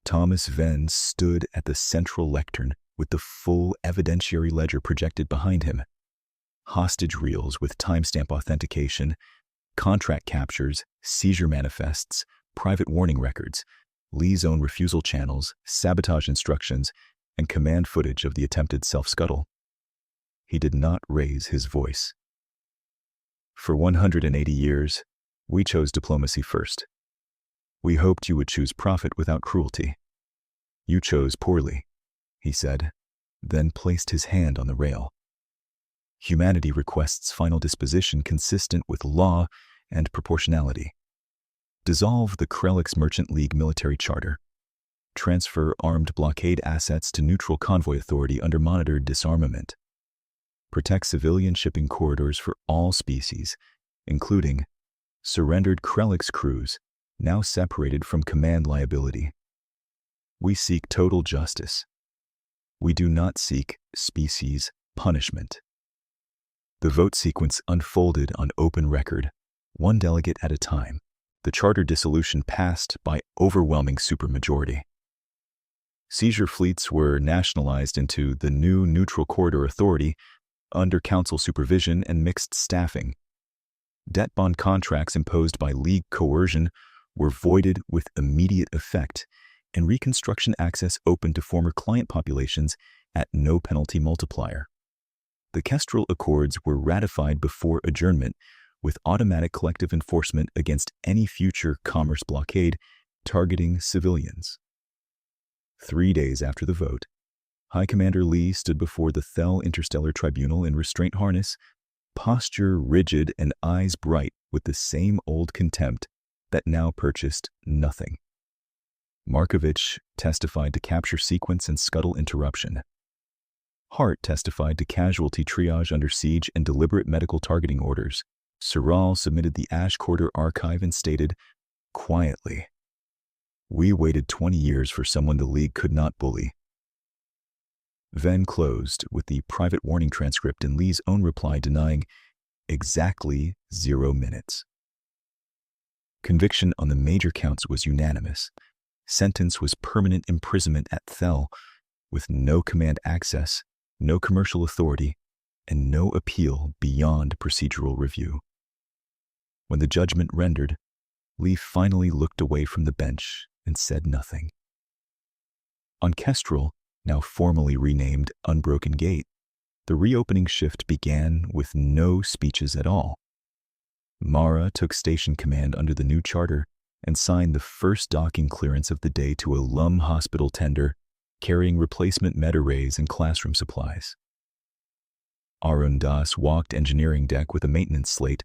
Thomas Venn stood at the central lectern with the full evidentiary ledger projected behind him. Hostage reels with timestamp authentication, contract captures, seizure manifests, private warning records, Lee's own refusal channels, sabotage instructions, and command footage of the attempted self-scuttle. He did not raise his voice. "For 180 years, we chose diplomacy first. We hoped you would choose profit without cruelty. You chose poorly," he said, then placed his hand on the rail. "Humanity requests final disposition consistent with law and proportionality. Dissolve the Krelix Merchant League military charter. Transfer armed blockade assets to neutral convoy authority under monitored disarmament. Protect civilian shipping corridors for all species, including surrendered Krelix crews, now separated from command liability. We seek total justice. We do not seek species punishment." The vote sequence unfolded on open record, one delegate at a time. The charter dissolution passed by overwhelming supermajority. Seizure fleets were nationalized into the new Neutral Corridor Authority under council supervision and mixed staffing. Debt bond contracts imposed by League coercion were voided with immediate effect, and reconstruction access opened to former client populations at no penalty multiplier. The Kestrel Accords were ratified before adjournment, with automatic collective enforcement against any future commerce blockade targeting civilians. 3 days after the vote, High Commander Lee stood before the Thel Interstellar Tribunal in restraint harness, posture rigid and eyes bright with the same old contempt that now purchased nothing. Markovich testified to capture sequence and scuttle interruption. Hart testified to casualty triage under siege and deliberate medical targeting orders. Seral submitted the Ash Quarter archive and stated, quietly, "We waited 20 years for someone the League could not bully." Venn closed with the private warning transcript and Lee's own reply denying exactly 0 minutes. Conviction on the major counts was unanimous. Sentence was permanent imprisonment at Thel, with no command access, no commercial authority, and no appeal beyond procedural review. When the judgment rendered, Lee finally looked away from the bench and said nothing. On Kestrel, now formally renamed Unbroken Gate, the reopening shift began with no speeches at all. Mara took station command under the new charter and signed the first docking clearance of the day to a Lum hospital tender carrying replacement med arrays and classroom supplies. Arun Das walked engineering deck with a maintenance slate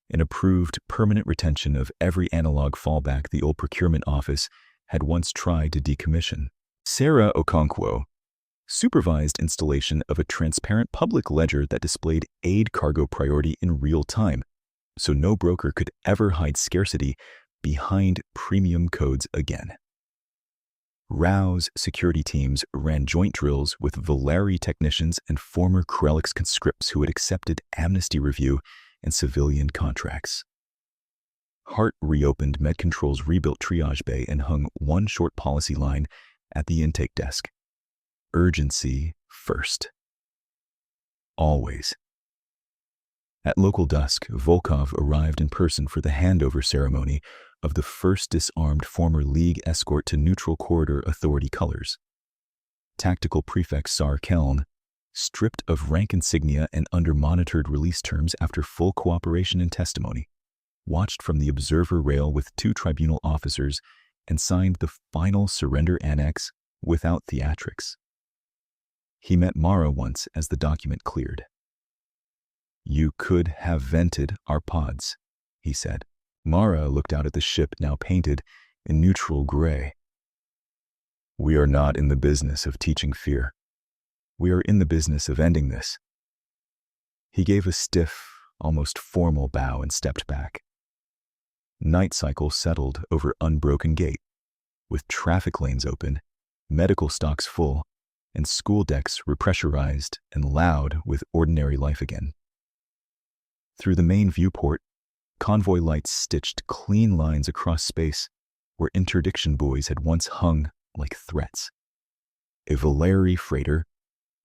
and approved permanent retention of every analog fallback the old procurement office had once tried to decommission. Sarah Okonkwo supervised installation of a transparent public ledger that displayed aid cargo priority in real time, so no broker could ever hide scarcity behind premium codes again. Rao's security teams ran joint drills with Valeri technicians and former Krelix conscripts who had accepted amnesty review and civilian contracts. Hart reopened MedControl's rebuilt triage bay and hung one short policy line at the intake desk. Urgency first. Always. At local dusk, Volkov arrived in person for the handover ceremony of the first disarmed former League escort to Neutral Corridor Authority colors. Tactical Prefect Sar Keln, stripped of rank insignia and under monitored release terms after full cooperation and testimony, watched from the observer rail with 2 tribunal officers and signed the final surrender annex without theatrics. He met Mara once as the document cleared. "You could have vented our pods," he said. Mara looked out at the ship now painted in neutral gray. "We are not in the business of teaching fear. We are in the business of ending this." He gave a stiff, almost formal bow and stepped back. Night cycle settled over Unbroken Gate, with traffic lanes open, medical stocks full, and school decks repressurized and loud with ordinary life again. Through the main viewport, convoy lights stitched clean lines across space where interdiction buoys had once hung like threats. A Valeri freighter,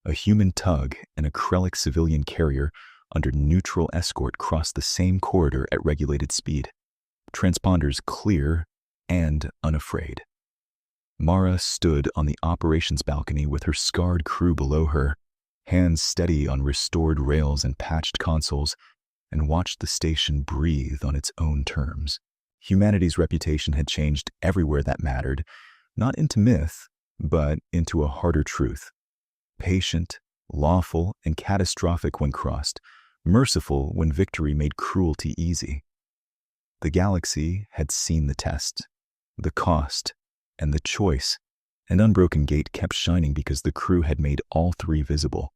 a human tug, and a Krelix civilian carrier under neutral escort crossed the same corridor at regulated speed, transponders clear and unafraid. Mara stood on the operations balcony with her scarred crew below her, hands steady on restored rails and patched consoles, and watched the station breathe on its own terms. Humanity's reputation had changed everywhere that mattered, not into myth, but into a harder truth. Patient, lawful, and catastrophic when crossed, merciful when victory made cruelty easy. The galaxy had seen the test, the cost, and the choice, and Unbroken Gate kept shining because the crew had made all 3 visible.